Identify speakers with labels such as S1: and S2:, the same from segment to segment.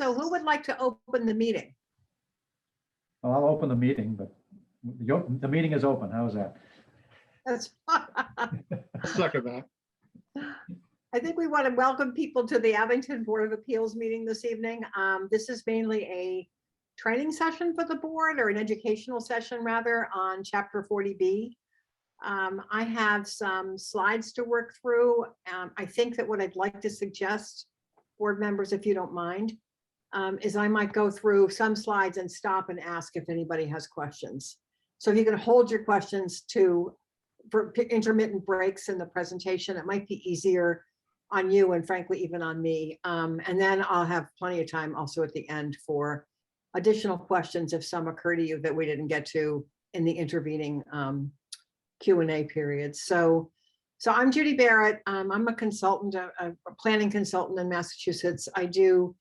S1: So who would like to open the meeting?
S2: Well, I'll open the meeting, but the meeting is open. How is that?
S1: That's,
S3: Second that.
S1: I think we want to welcome people to the Abington Board of Appeals meeting this evening. This is mainly a training session for the board, or an educational session rather, on Chapter 40B. I have some slides to work through. I think that what I'd like to suggest, board members, if you don't mind, is I might go through some slides and stop and ask if anybody has questions. So if you can hold your questions for intermittent breaks in the presentation, it might be easier on you and frankly even on me. And then I'll have plenty of time also at the end for additional questions if some occur to you that we didn't get to in the intervening Q&A period. So I'm Judy Barrett. I'm a consultant, a planning consultant in Massachusetts. I do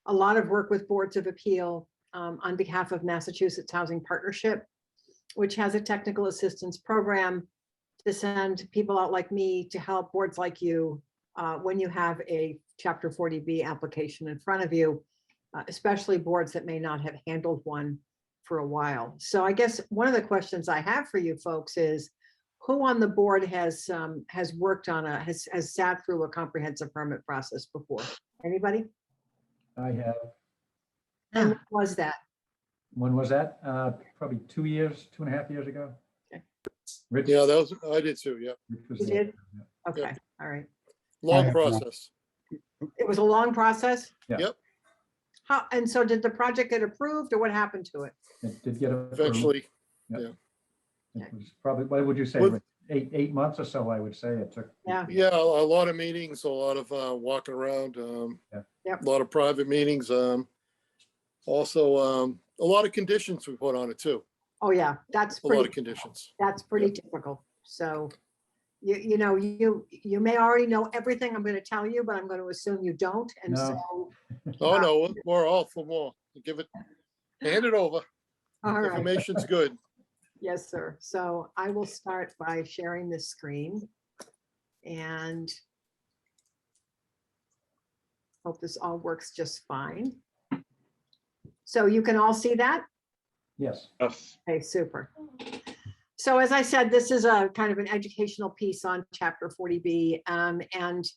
S1: a lot of work with boards of appeal on behalf of Massachusetts Housing Partnership, which has a technical assistance program to send people out like me to help boards like you when you have a Chapter 40B application in front of you, especially boards that may not have handled one for a while. So I guess one of the questions I have for you folks is, who on the board has worked on has sat through a comprehensive permit process before? Anybody?
S2: I have.
S1: And when was that?
S2: When was that? Probably 2.5 years ago.
S1: Okay.
S2: Rich,
S3: Yeah, that was, I did too, yeah.
S2: Rich was
S1: You
S2: there.
S1: did? Okay, all right.
S3: Long process.
S1: It was a long process?
S2: Yeah.
S3: Yep.
S1: How, and so did the project get approved, or what happened to it?
S2: It did get approved.
S3: Eventually,
S2: It was probably, what would you say,
S3: With-
S2: Rich? eight months or so, I would say it took.
S1: Yeah.
S3: yeah, a lot of meetings, a lot of walking around,
S2: Yeah.
S1: Yep.
S3: a lot of private meetings. Also, a lot of conditions we put on it too.
S1: Oh, yeah, that's
S3: A lot
S1: pretty,
S3: of conditions.
S1: that's pretty typical. So you know, you may already know everything I'm going to tell you, but I'm going to assume you don't. And
S2: No.
S1: so,
S3: Oh, no, we're all for more. Give it, hand it over.
S1: all right.
S3: Information's good.
S1: Yes, sir. So I will start by sharing this screen and hope this all works just fine. So you can all see that?
S2: Yes.
S3: Yes.
S1: Okay, super. So as I said, this is a kind of an educational piece on Chapter 40B. As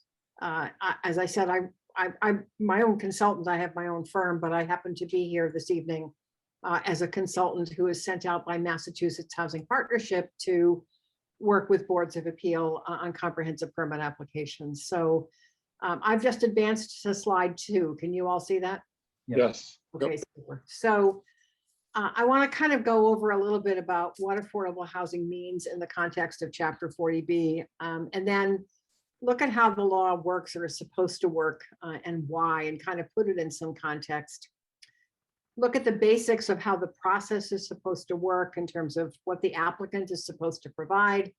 S1: I said, I'm my own consultant. I have my own firm, but I happen to be here this evening as a consultant who is sent out by Massachusetts Housing Partnership to work with boards of appeal on comprehensive permit applications. So I've just advanced to slide 2. Can you all see that?
S3: Yes.
S1: Okay, super. So I want to kind of go over a little bit about what affordable housing means in the context of Chapter 40B, and then look at how the law works or is supposed to work and why, and kind of put it in some context. Look at the basics of how the process is supposed to work in terms of what the applicant is supposed to provide,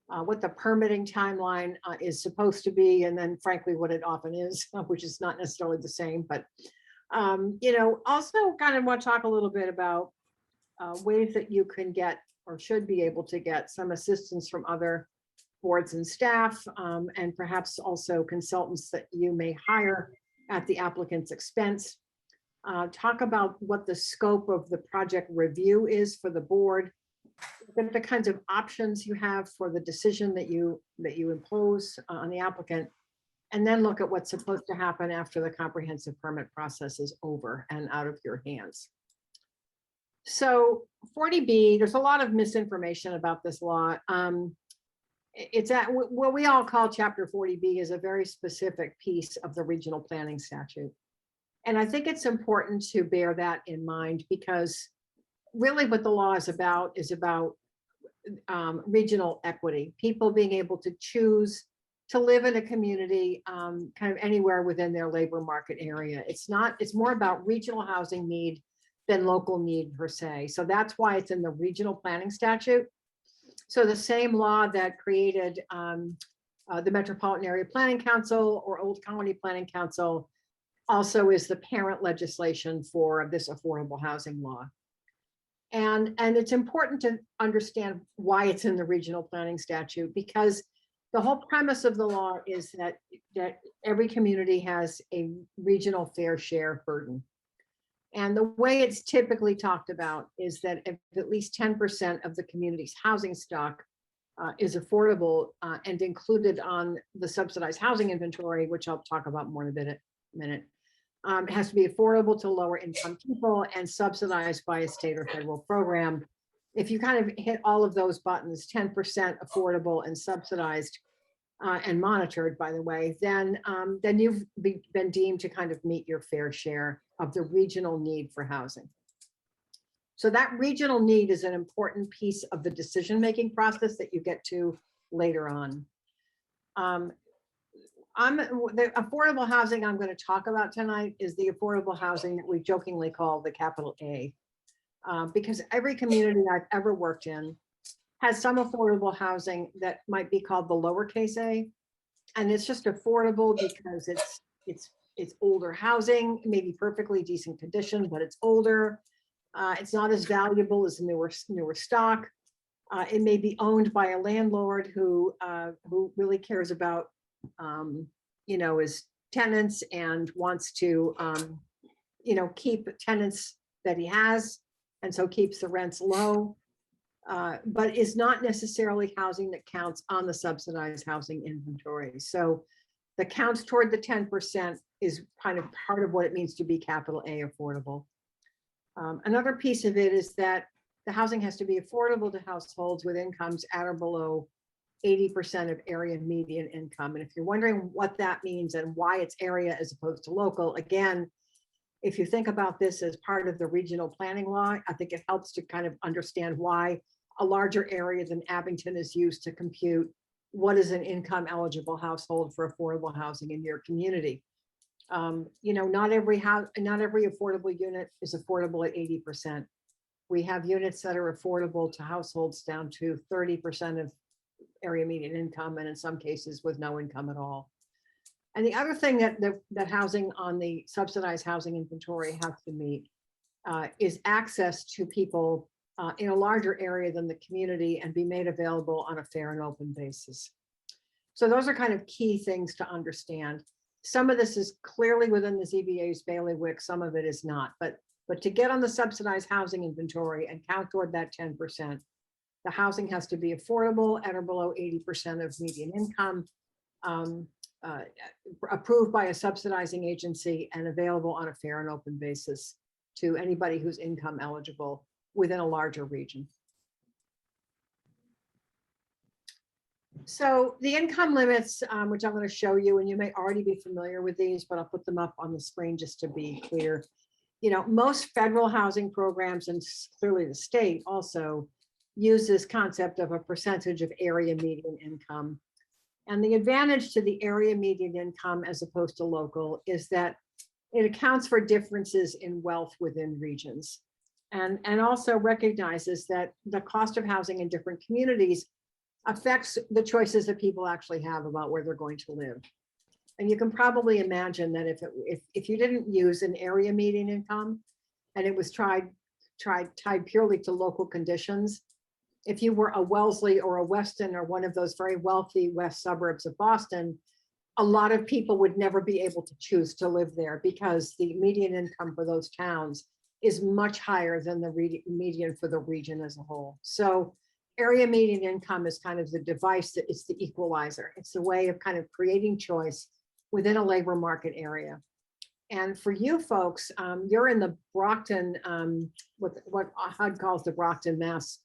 S1: what the permitting timeline is supposed to be, and then frankly, what it often is, which is not necessarily the same, but you know, also kind of want to talk a little bit about ways that you can get or should be able to get some assistance from other boards and staff, and perhaps also consultants that you may hire at the applicant's expense. Talk about what the scope of the project review is for the board, look at the kinds of options you have for the decision that you impose on the applicant, and then look at what's supposed to happen after the comprehensive permit process is over and out of your hands. So 40B, there's a lot of misinformation about this law. It's at what we all call Chapter 40B is a very specific piece of the regional planning statute. And I think it's important to bear that in mind, because really what the law is about regional equity, people being able to choose to live in a community kind of anywhere within their labor market area. It's more about regional housing need than local need per se. So that's why it's in the regional planning statute. So the same law that created the Metropolitan Area Planning Council or Old Colony Planning Council also is the parent legislation for this affordable housing law. And it's important to understand why it's in the regional planning statute, because the whole premise of the law is that every community has a regional fair share burden. And the way it's typically talked about is that if at least 10% of the community's housing stock is affordable and included on the subsidized housing inventory, which I'll talk about more in a minute, it has to be affordable to lower income people and subsidized by a state or federal program. If you kind of hit all of those buttons, 10% affordable and subsidized and monitored, by the way, then you've been deemed to kind of meet your fair share of the regional need for housing. So that regional need is an important piece of the decision-making process that you get to later on. The affordable housing I'm going to talk about tonight is the affordable housing that we jokingly call the capital A, because every community I've ever worked in has some affordable housing that might be called the lowercase a, and it's just affordable because it's older housing, maybe perfectly decent condition, but it's older. It's not as valuable as newer stock. It may be owned by a landlord who really cares about his tenants and wants to keep tenants that he has, and so keeps the rents low, but is not necessarily housing that counts on the subsidized housing inventory. So the counts toward the 10% is kind of part of what it means to be capital A affordable. Another piece of it is that the housing has to be affordable to households with incomes at or below 80% of area median income. And if you're wondering what that means and why it's area as opposed to local, again, if you think about this as part of the regional planning law, I think it helps to kind of understand why a larger area than Abington is used to compute what is an income eligible household for affordable housing in your community. Not every affordable unit is affordable at 80%. We have units that are affordable to households down to 30% of area median income, and in some cases with no income at all. And the other thing that housing on the subsidized housing inventory has to meet is access to people in a larger area than the community and be made available on a fair and open basis. So those are kind of key things to understand. Some of this is clearly within the ZBA's bailiwick, some of it is not, but to get on the subsidized housing inventory and count toward that 10%, the housing has to be affordable at or below 80% of median income, approved by a subsidizing agency and available on a fair and open basis to anybody who's income eligible within a larger region. So the income limits, which I'm going to show you, and you may already be familiar with these, but I'll put them up on the screen just to be clear. Most federal housing programs, and clearly the state also, use this concept of a percentage of area median income. And the advantage to the area median income as opposed to local is that it accounts for differences in wealth within regions, and also recognizes that the cost of housing in different communities affects the choices that people actually have about where they're going to live. And you can probably imagine that if you didn't use an area median income and it was tied purely to local conditions, if you were a Wellesley or a Weston or one of those very wealthy west suburbs of Boston, a lot of people would never be able to choose to live there because the median income for those towns is much higher than the median for the region as a whole. So area median income is kind of the device that it's the equalizer. It's the way of kind of creating choice within a labor market area. And for you folks, you're in the Brockton, what HUD calls the Brockton, Mass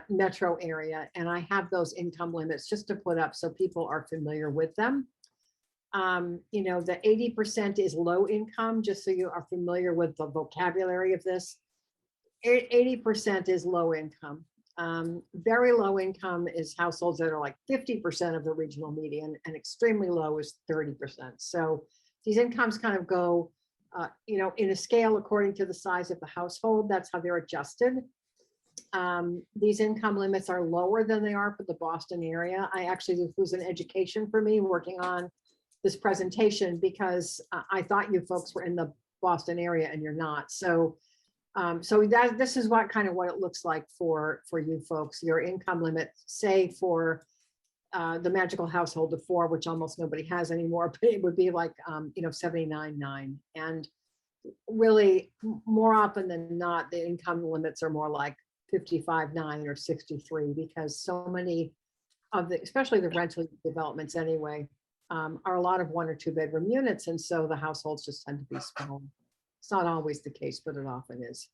S1: metro area. And I have those income limits just to put up so people are familiar with them. The 80% is low income, just so you are familiar with the vocabulary of this. 80% is low income. Very low income is households that are like 50% of the regional median, and extremely low is 30%. So these incomes kind of go, in a scale according to the size of the household. That's how they're adjusted. These income limits are lower than they are for the Boston area. This was an education for me working on this presentation because I thought you folks were in the Boston area and you're not. So this is what it looks like for you folks. Your income limit, say for the magical household of 4, which almost nobody has anymore, but it would be like, 79.9. And really, more often than not, the income limits are more like 55.9 or 63, because so many of the, especially the rental developments anyway, are a lot of 1 or 2 bedroom units. And so the households just tend to be small. It's not always the case, but it often is.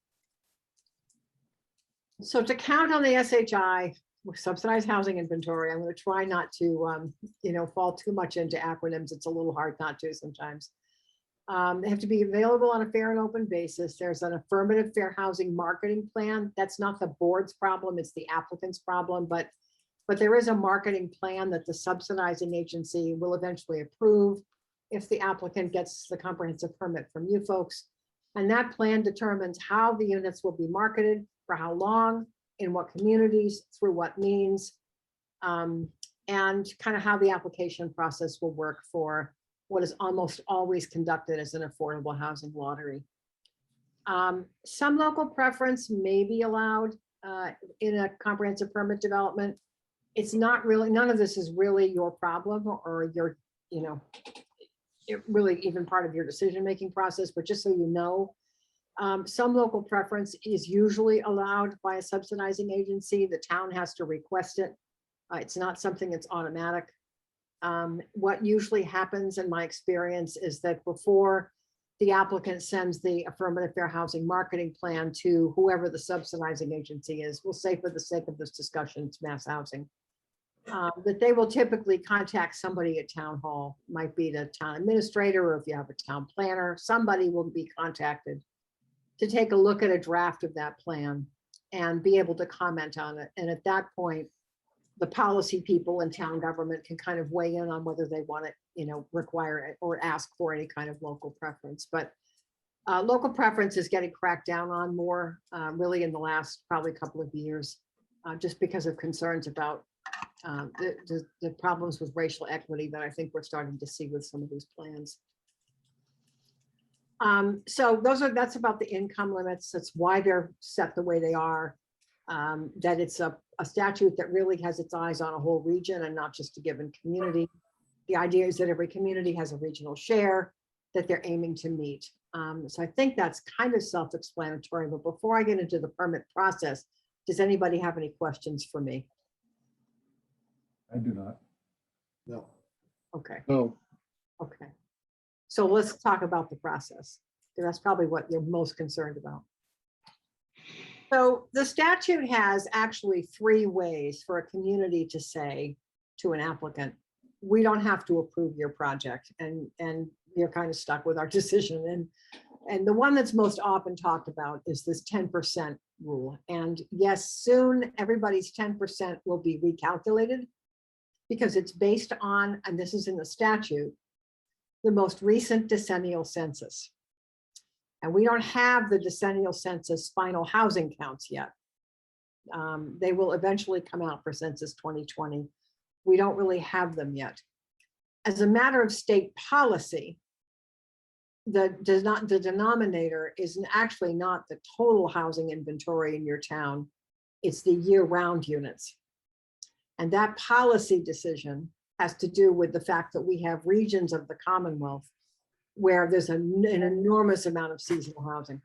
S1: So to count on the SHI, subsidized housing inventory, I'm going to try not to, fall too much into acronyms. It's a little hard not to sometimes. They have to be available on a fair and open basis. There's an affirmative fair housing marketing plan. That's not the board's problem, it's the applicant's problem, but there is a marketing plan that the subsidizing agency will eventually approve if the applicant gets the comprehensive permit from you folks. And that plan determines how the units will be marketed, for how long, in what communities, through what means, and kind of how the application process will work for what is almost always conducted as an affordable housing lottery. Some local preference may be allowed in a comprehensive permit development. It's not really, none of this is really your problem or your, really even part of your decision-making process, but just so you know, some local preference is usually allowed by a subsidizing agency. The town has to request it. It's not something that's automatic. What usually happens in my experience is that before the applicant sends the affirmative fair housing marketing plan to whoever the subsidizing agency is, we'll say for the sake of this discussion, it's Mass Housing, that they will typically contact somebody at town hall, might be the town administrator, or if you have a town planner, somebody will be contacted to take a look at a draft of that plan and be able to comment on it. And at that point, the policy people in town government can kind of weigh in on whether they want to, require it or ask for any kind of local preference. But local preference is getting cracked down on more, really in the last probably couple of years, just because of concerns about the problems with racial equity that I think we're starting to see with some of these plans. So that's about the income limits. That's why they're set the way they are. That it's a statute that really has its eyes on a whole region and not just a given community. The idea is that every community has a regional share that they're aiming to meet. So I think that's kind of self-explanatory, but before I get into the permit process, does anybody have any questions for me?
S2: I do not.
S3: No.
S1: Okay,
S3: No.
S1: okay. So let's talk about the process, because that's probably what you're most concerned about. So the statute has actually 3 ways for a community to say to an applicant, we don't have to approve your project, and you're kind of stuck with our decision. And the one that's most often talked about is this 10% rule. And yes, soon everybody's 10% will be recalculated, because it's based on, and this is in the statute, the most recent decennial census. And we don't have the decennial census final housing counts yet. They will eventually come out for census 2020. We don't really have them yet. As a matter of state policy, the denominator is actually not the total housing inventory in your town, it's the year-round units. And that policy decision has to do with the fact that we have regions of the Commonwealth where there's an enormous amount of seasonal housing.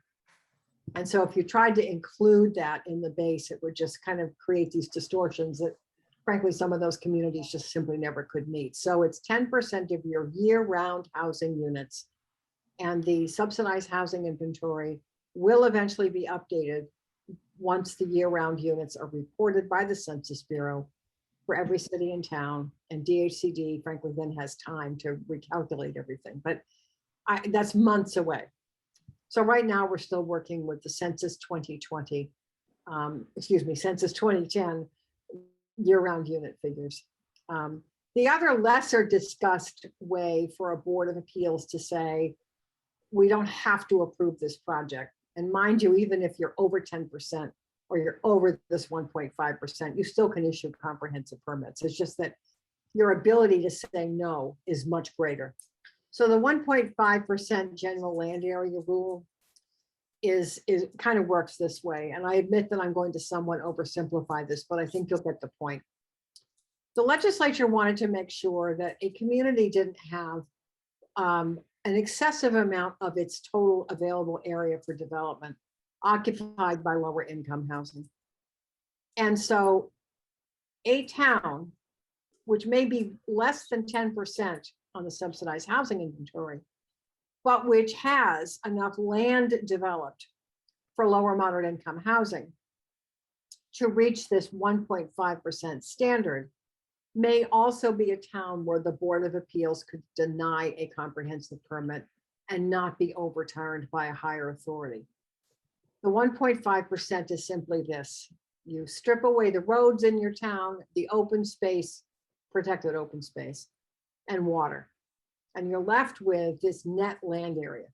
S1: And so if you tried to include that in the base, it would just kind of create these distortions that frankly, some of those communities just simply never could meet. So it's 10% of your year-round housing units. And the subsidized housing inventory will eventually be updated once the year-round units are reported by the Census Bureau for every city and town, and Dhcd frankly then has time to recalculate everything, but that's months away. So right now we're still working with the Census 2020, Census 2010 year-round unit figures. The other lesser discussed way for a Board of Appeals to say, we don't have to approve this project. And mind you, even if you're over 10%, or you're over this 1.5%, you still can issue comprehensive permits. It's just that your ability to say no is much greater. So the 1.5% general land area rule is kind of works this way. And I admit that I'm going to somewhat oversimplify this, but I think you'll get the point. The legislature wanted to make sure that a community didn't have an excessive amount of its total available area for development occupied by lower income housing. And so a town, which may be less than 10% on the subsidized housing inventory, but which has enough land developed for lower moderate income housing to reach this 1.5% standard, may also be a town where the Board of Appeals could deny a comprehensive permit and not be overturned by a higher authority. The 1.5% is simply this: you strip away the roads in your town, the open space, protected open space, and water, and you're left with this net land area.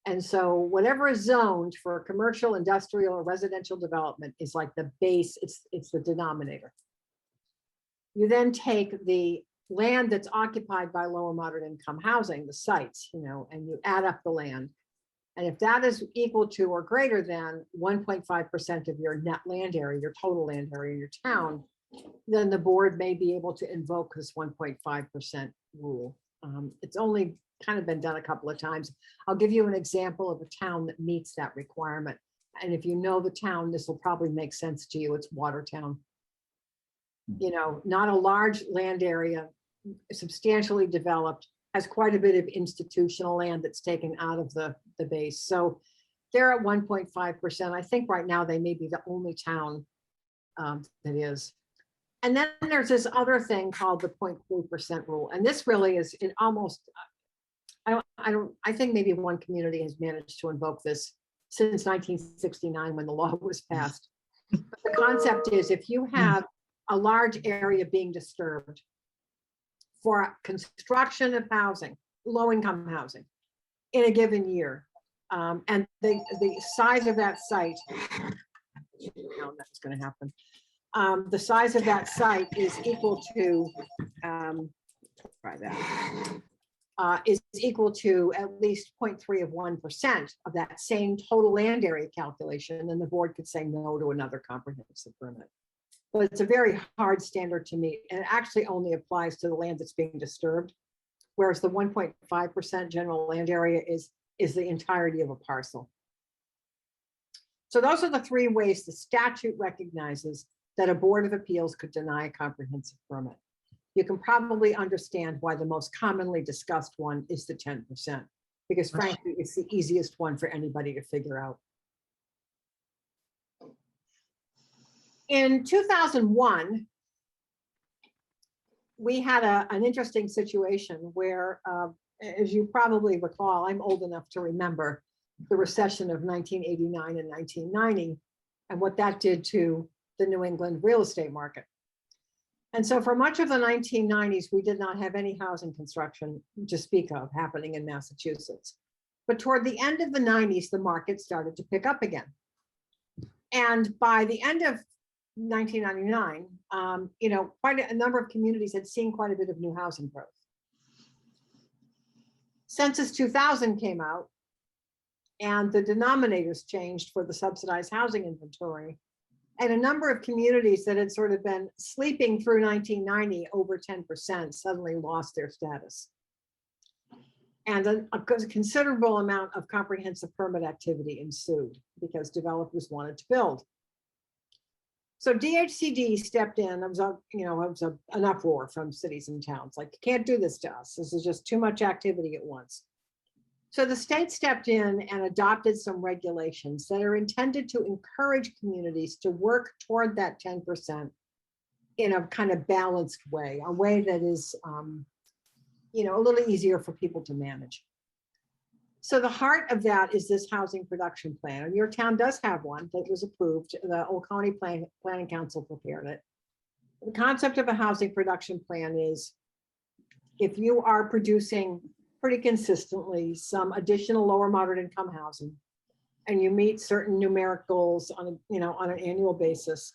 S1: And so whatever is zoned for commercial, industrial, or residential development is like the base, it's the denominator. You then take the land that's occupied by lower moderate income housing, the sites, and you add up the land. And if that is equal to or greater than 1.5% of your net land area, your total land area in your town, then the board may be able to invoke this 1.5% rule. It's only kind of been done a couple of times. I'll give you an example of a town that meets that requirement. And if you know the town, this will probably make sense to you. It's Watertown. Not a large land area, substantially developed, has quite a bit of institutional land that's taken out of the base. So they're at 1.5%. I think right now they may be the only town that is. And then there's this other thing called the 0.3% rule. And this really is it almost, I think maybe one community has managed to invoke this since 1969 when the law was passed. But the concept is if you have a large area being disturbed for construction of housing, low-income housing, in a given year, and the size of that site, that's going to happen. The size of that site is equal to, try that, is equal to at least 0.3 of 1% of that same total land area calculation, then the board could say no to another comprehensive permit. But it's a very hard standard to meet, and it actually only applies to the land that's being disturbed, whereas the 1.5% general land area is the entirety of a parcel. So those are the three ways the statute recognizes that a Board of Appeals could deny a comprehensive permit. You can probably understand why the most commonly discussed one is the 10%, because frankly, it's the easiest one for anybody to figure out. In 2001, we had an interesting situation where, as you probably recall, I'm old enough to remember the recession of 1989 and 1990 and what that did to the New England real estate market. And so for much of the 1990s, we did not have any housing construction to speak of happening in Massachusetts. But toward the end of the 90s, the market started to pick up again. And by the end of 1999, quite a number of communities had seen quite a bit of new housing growth. Census 2000 came out, and the denominators changed for the subsidized housing inventory. And a number of communities that had sort of been sleeping through 1990 over 10% suddenly lost their status. And a considerable amount of comprehensive permit activity ensued because developers wanted to build. So Dhcd stepped in. It was an uproar from cities and towns. Like, you can't do this to us. This is just too much activity at once. So the state stepped in and adopted some regulations that are intended to encourage communities to work toward that 10% in a kind of balanced way, a way that is, a little easier for people to manage. So the heart of that is this housing production plan. And your town does have one that was approved. The Old County Planning Council prepared it. The concept of a housing production plan is if you are producing pretty consistently some additional lower moderate income housing, and you meet certain numeric goals on an annual basis,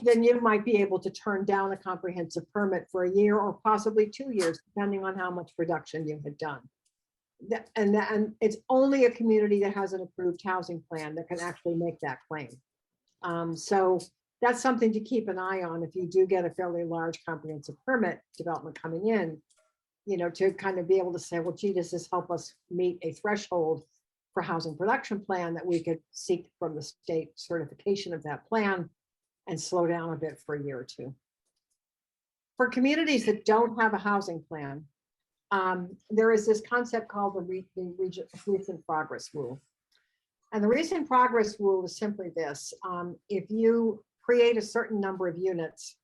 S1: then you might be able to turn down a comprehensive permit for a year or possibly 2 years, depending on how much production you had done. And it's only a community that has an approved housing plan that can actually make that claim. So that's something to keep an eye on if you do get a fairly large comprehensive permit development coming in, to kind of be able to say, well, gee, does this help us meet a threshold for housing production plan that we could seek from the state certification of that plan and slow down a bit for a year or two. For communities that don't have a housing plan, there is this concept called the recent progress rule. And the recent progress rule is simply this: if you create a certain number of units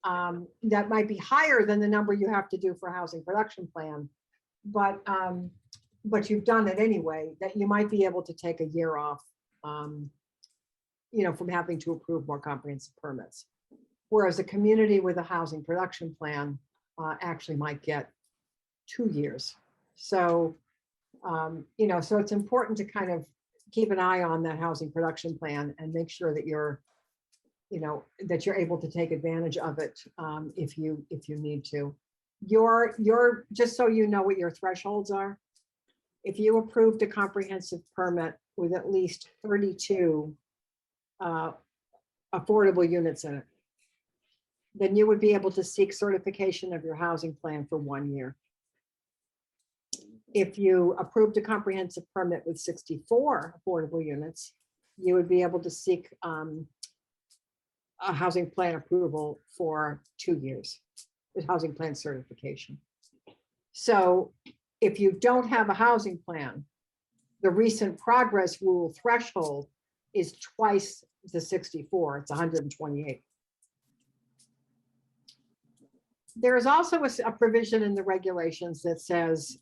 S1: that might be higher than the number you have to do for a housing production plan, but you've done it anyway, that you might be able to take a year off, from having to approve more comprehensive permits. Whereas a community with a housing production plan actually might get 2 years. So, so it's important to kind of keep an eye on that housing production plan and make sure that you're able to take advantage of it if you need to. Just so you know what your thresholds are. If you approved a comprehensive permit with at least 32 affordable units in it, then you would be able to seek certification of your housing plan for 1 year. If you approved a comprehensive permit with 64 affordable units, you would be able to seek a housing plan approval for 2 years, with housing plan certification. So if you don't have a housing plan, the recent progress rule threshold is twice the 64, it's 128. There is also a provision in the regulations that says,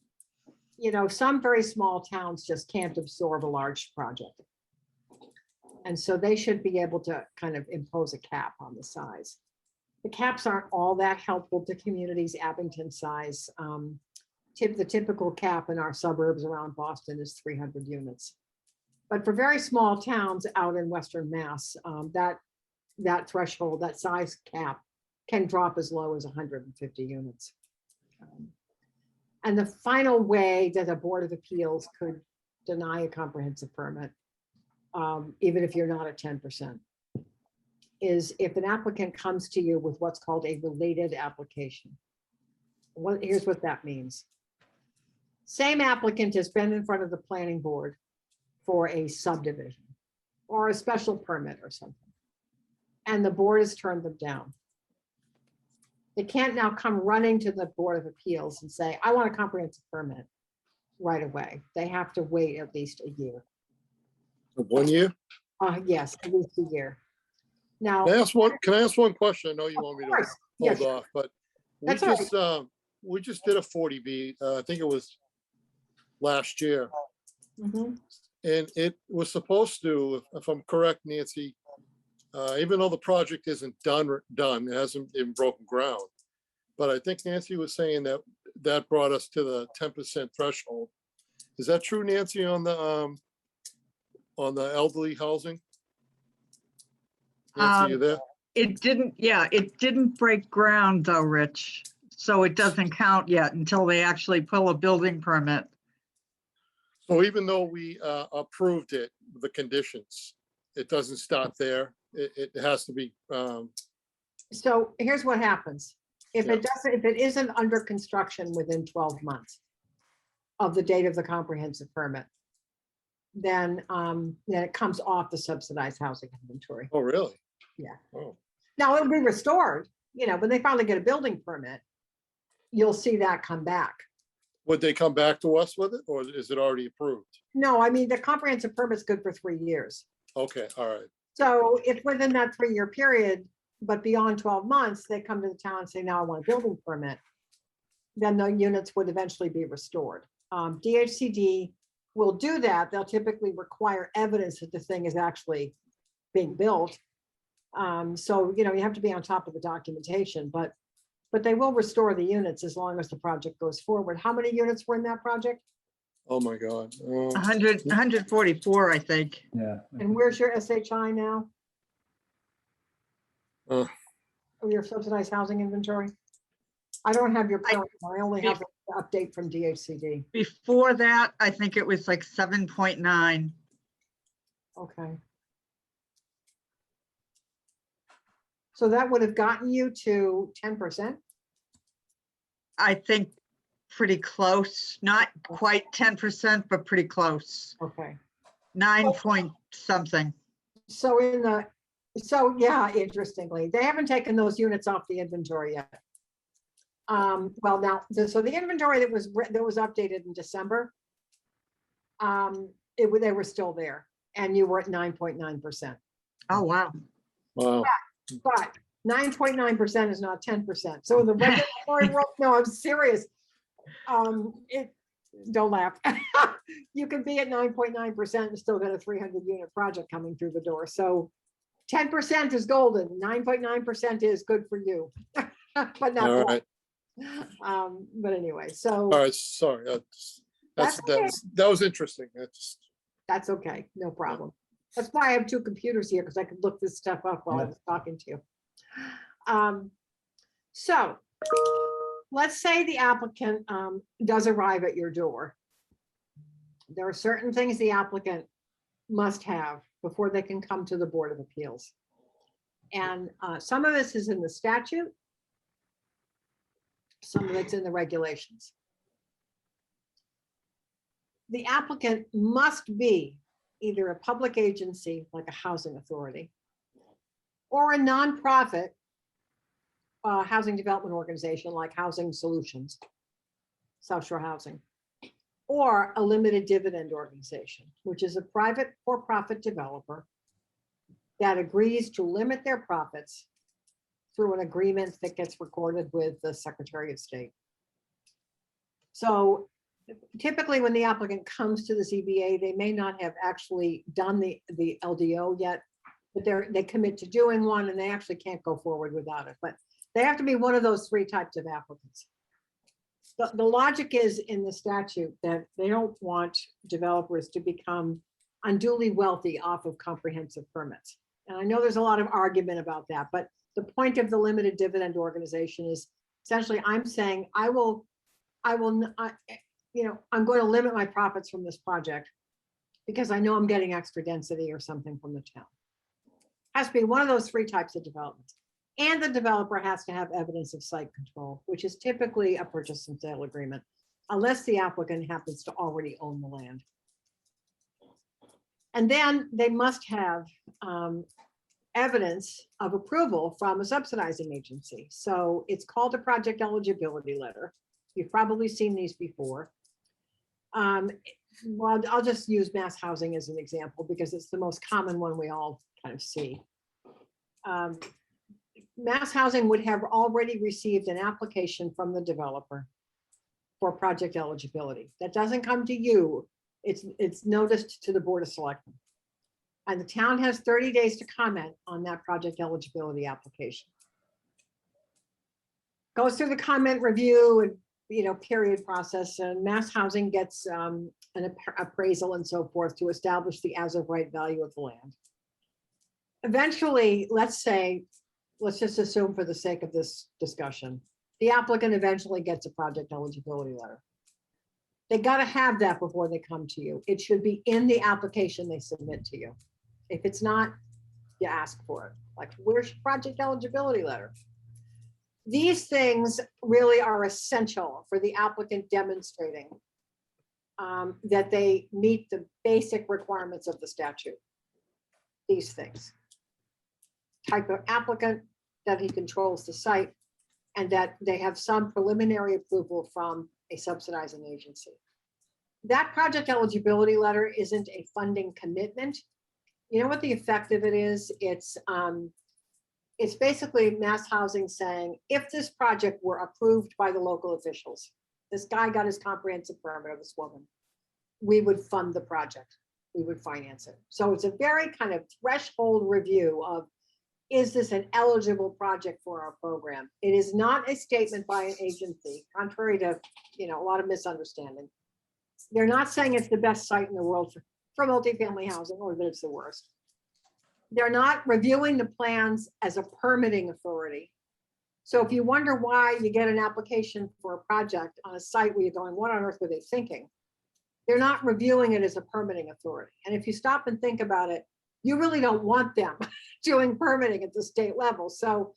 S1: some very small towns just can't absorb a large project. And so they should be able to kind of impose a cap on the size. The caps aren't all that helpful to communities Abington size. The typical cap in our suburbs around Boston is 300 units. But for very small towns out in Western Mass, that threshold, that size cap can drop as low as 150 units. And the final way that a Board of Appeals could deny a comprehensive permit, even if you're not at 10%, is if an applicant comes to you with what's called a related application. Here's what that means. Same applicant has been in front of the planning board for a subdivision or a special permit or something, and the board has turned them down. They can't now come running to the Board of Appeals and say, I want a comprehensive permit right away. They have to wait at least a year.
S3: 1 year?
S1: Yes, at least a year. Now,
S3: Can I ask one question? I know you want me to
S1: course.
S3: hold
S1: Yes.
S3: off, but
S1: That's all right.
S3: we just did a 40B. I think it was last year.
S1: Mhm.
S3: And it was supposed to, if I'm correct, Nancy, even though the project isn't done, it hasn't even broken ground. But I think Nancy was saying that brought us to the 10% threshold. Is that true, Nancy, on the elderly housing? Nancy, you there?
S4: It didn't break ground though, Rich. So it doesn't count yet until they actually pull a building permit.
S3: So even though we approved it, the conditions, it doesn't stop there. It has to be.
S1: So here's what happens. If
S3: Yeah.
S1: if it isn't under construction within 12 months of the date of the comprehensive permit, then it comes off the subsidized housing inventory.
S3: Oh, really?
S1: Yeah.
S3: Oh,
S1: Now it'll be restored, when they finally get a building permit, you'll see that come back.
S3: would they come back to us with it, or is it already approved?
S1: No, I mean, the comprehensive permit's good for 3 years.
S3: Okay, all right.
S1: So if within that 3-year period, but beyond 12 months, they come to the town and say, now I want a building permit, then the units would eventually be restored. DHCD will do that. They'll typically require evidence that the thing is actually being built. So, you have to be on top of the documentation, but they will restore the units as long as the project goes forward. How many units were in that project?
S3: Oh, my God.
S4: 144, I think.
S2: Yeah.
S1: And where's your SHI now?
S3: Uh.
S1: Or your subsidized housing inventory? I don't have your current, I only have the update from DHCD.
S4: Before that, I think it was like 7.9.
S1: Okay. So that would have gotten you to 10%.
S4: I think pretty close, not quite 10%, but pretty close.
S1: Okay.
S4: 9 point something.
S1: So yeah, interestingly, they haven't taken those units off the inventory yet. Well, now, so the inventory that was updated in December, they were still there, and you were at 9.9%.
S4: Oh, wow.
S3: Wow.
S1: But 9.9% is not 10%. So in the regulatory world, no, I'm serious. Don't laugh. You can be at 9.9% and still get a 300 unit project coming through the door. So 10% is golden. 9.9% is good for you, but not.
S3: All right.
S1: But anyway, so
S3: All right. Sorry.
S1: That's okay.
S3: That was interesting.
S1: That's okay. No problem. That's why I have two computers here, because I could look this stuff up while I was talking to you. So let's say the applicant does arrive at your door. There are certain things the applicant must have before they can come to the Board of Appeals. And some of this is in the statute. Some of it's in the regulations. The applicant must be either a public agency like a housing authority or a nonprofit housing development organization like Housing Solutions, South Shore Housing, or a limited dividend organization, which is a private for-profit developer that agrees to limit their profits through an agreement that gets recorded with the Secretary of State. So typically when the applicant comes to the ZBA, they may not have actually done the LDO yet, but they commit to doing one and they actually can't go forward without it. But they have to be one of those three types of applicants. The logic is in the statute that they don't want developers to become unduly wealthy off of comprehensive permits. And I know there's a lot of argument about that, but the point of the limited dividend organization is essentially I'm saying I'm going to limit my profits from this project because I know I'm getting extra density or something from the town. Has to be one of those three types of developments. And the developer has to have evidence of site control, which is typically a purchase and sale agreement, unless the applicant happens to already own the land. And then they must have evidence of approval from a subsidizing agency. So it's called a project eligibility letter. You've probably seen these before. Well, I'll just use Mass Housing as an example because it's the most common one we all kind of see. Mass Housing would have already received an application from the developer for project eligibility. That doesn't come to you. It's noticed to the Board of Selectmen. And the town has 30 days to comment on that project eligibility application. Goes through the comment review and period process, and Mass Housing gets an appraisal and so forth to establish the as of right value of the land. Eventually, let's just assume for the sake of this discussion, the applicant eventually gets a project eligibility letter. They got to have that before they come to you. It should be in the application they submit to you. If it's not, you ask for it. Like, where's your project eligibility letter? These things really are essential for the applicant demonstrating that they meet the basic requirements of the statute. These things. Type of applicant, that he controls the site, and that they have some preliminary approval from a subsidizing agency. That project eligibility letter isn't a funding commitment. You know what the effect of it is? It's basically Mass Housing saying, if this project were approved by the local officials, this guy got his comprehensive permit, or this woman, we would fund the project. We would finance it. So it's a very kind of threshold review of, is this an eligible project for our program? It is not a statement by an agency, contrary to a lot of misunderstanding. They're not saying it's the best site in the world for multifamily housing, or that it's the worst. They're not reviewing the plans as a permitting authority. So if you wonder why you get an application for a project on a site where you're going, what on earth were they thinking? They're not reviewing it as a permitting authority. And if you stop and think about it, you really don't want them doing permitting at the state level. So,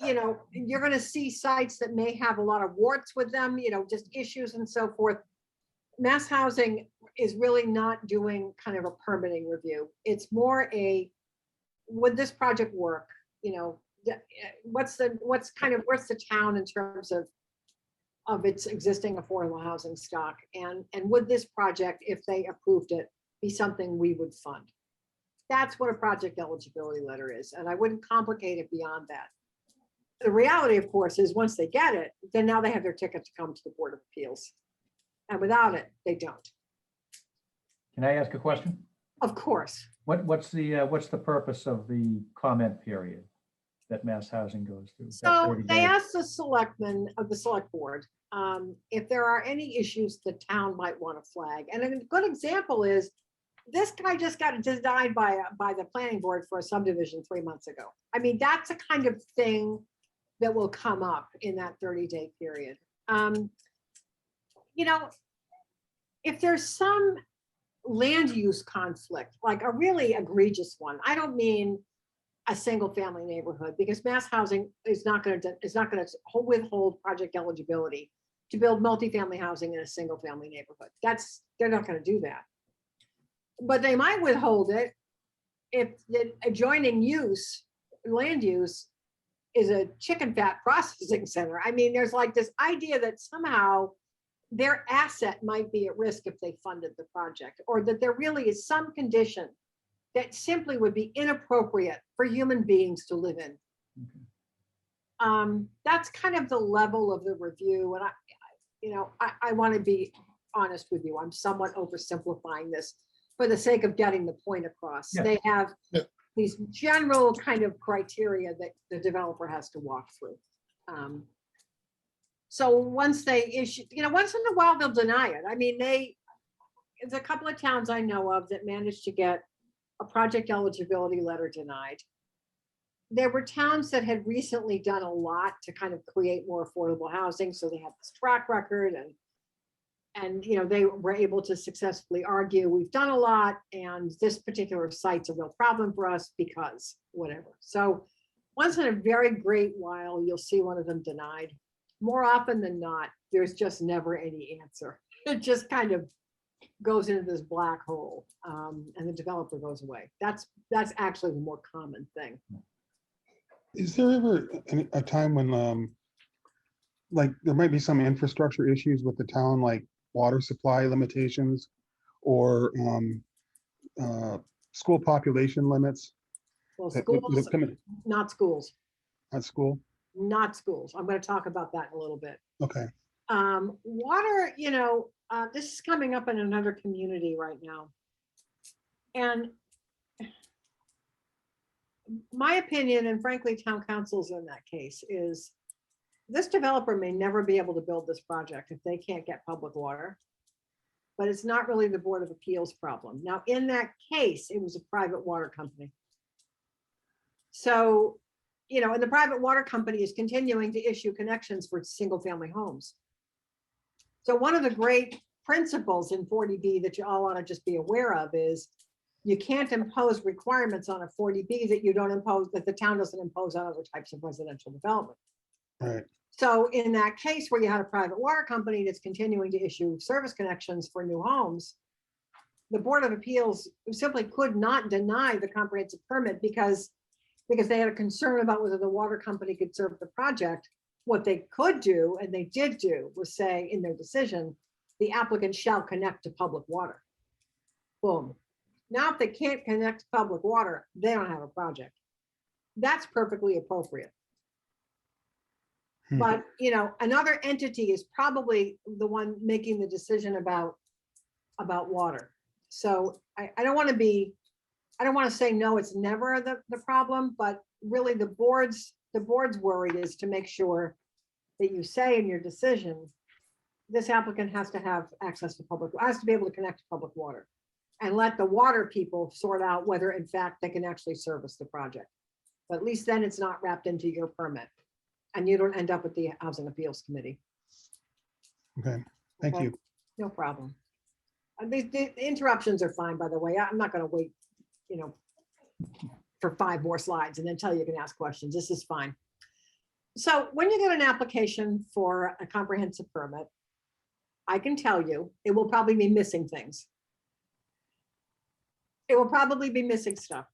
S1: you know, you're gonna see sites that may have a lot of warts with them, you know, just issues and so forth. Mass Housing is really not doing kind of a permitting review. It's more a, would this project work? You know, what's the town in terms of its existing affordable housing stock? And would this project, if they approved it, be something we would fund? That's what a project eligibility letter is. And I wouldn't complicate it beyond that. The reality, of course, is once they get it, then now they have their ticket to come to the Board of Appeals. And without it, they don't.
S2: Can I ask a question?
S1: Of course.
S2: What's the purpose of the comment period that Mass Housing goes through? That
S1: So
S2: 40
S1: they
S2: days?
S1: asked the selectmen of the select board if there are any issues the town might want to flag. And a good example is this guy just got denied by the planning board for a subdivision 3 months ago. I mean, that's a kind of thing that will come up in that 30-day period. You know, if there's some land use conflict, like a really egregious one, I don't mean a single family neighborhood, because Mass Housing is not going to withhold project eligibility to build multifamily housing in a single family neighborhood. They're not going to do that. But they might withhold it if the adjoining land use is a chicken fat processing center. I mean, there's like this idea that somehow their asset might be at risk if they funded the project, or that there really is some condition that simply would be inappropriate for human beings to live in. That's kind of the level of the review. And I want to be honest with you. I'm somewhat oversimplifying this for the sake of getting the point across.
S2: Yeah.
S1: They have
S3: Yeah.
S1: these general kind of criteria that the developer has to walk through. So once they issue, once in a while they'll deny it. I mean, there's a couple of towns I know of that managed to get a project eligibility letter denied. There were towns that had recently done a lot to kind of create more affordable housing, so they had this track record, and they were able to successfully argue, we've done a lot, and this particular site's a real problem for us because whatever. So once in a very great while, you'll see one of them denied. More often than not, there's just never any answer. It just kind of goes into this black hole, and the developer goes away. That's actually the more common thing.
S5: Is there ever a time when, like, there might be some infrastructure issues with the town, like water supply limitations or school population limits?
S1: Well,
S5: that
S1: schools,
S5: come in
S1: not schools,
S5: at school?
S1: not schools. I'm going to talk about that in a little bit.
S5: Okay,
S1: Water, this is coming up in another community right now. And my opinion, and frankly, town council's in that case, is this developer may never be able to build this project if they can't get public water. But it's not really the Board of Appeals problem. Now, in that case, it was a private water company. So, and the private water company is continuing to issue connections for single family homes. So one of the great principles in 40B that you all want to just be aware of is you can't impose requirements on a 40B that you don't impose, that the town doesn't impose on other types of residential development.
S5: right.
S1: So in that case where you had a private water company that's continuing to issue service connections for new homes, the Board of Appeals simply could not deny the comprehensive permit because they had a concern about whether the water company could serve the project. What they could do, and they did do, was say in their decision, the applicant shall connect to public water. Boom. Now, if they can't connect to public water, they don't have a project. That's perfectly appropriate. But, another entity is probably the one making the decision about water. So I don't want to say, no, it's never the problem, but really the board's worry is to make sure that you say in your decision, this applicant has to have access to has to be able to connect to public water, and let the water people sort out whether in fact they can actually service the project. But at least then it's not wrapped into your permit and you don't end up with the Housing Appeals Committee.
S5: Okay, thank
S1: Okay?
S5: you.
S1: No problem. The interruptions are fine, by the way. I'm not going to wait, for 5 more slides and then tell you can ask questions. This is fine. So when you get an application for a comprehensive permit, I can tell you, it will probably be missing things. It will probably be missing stuff.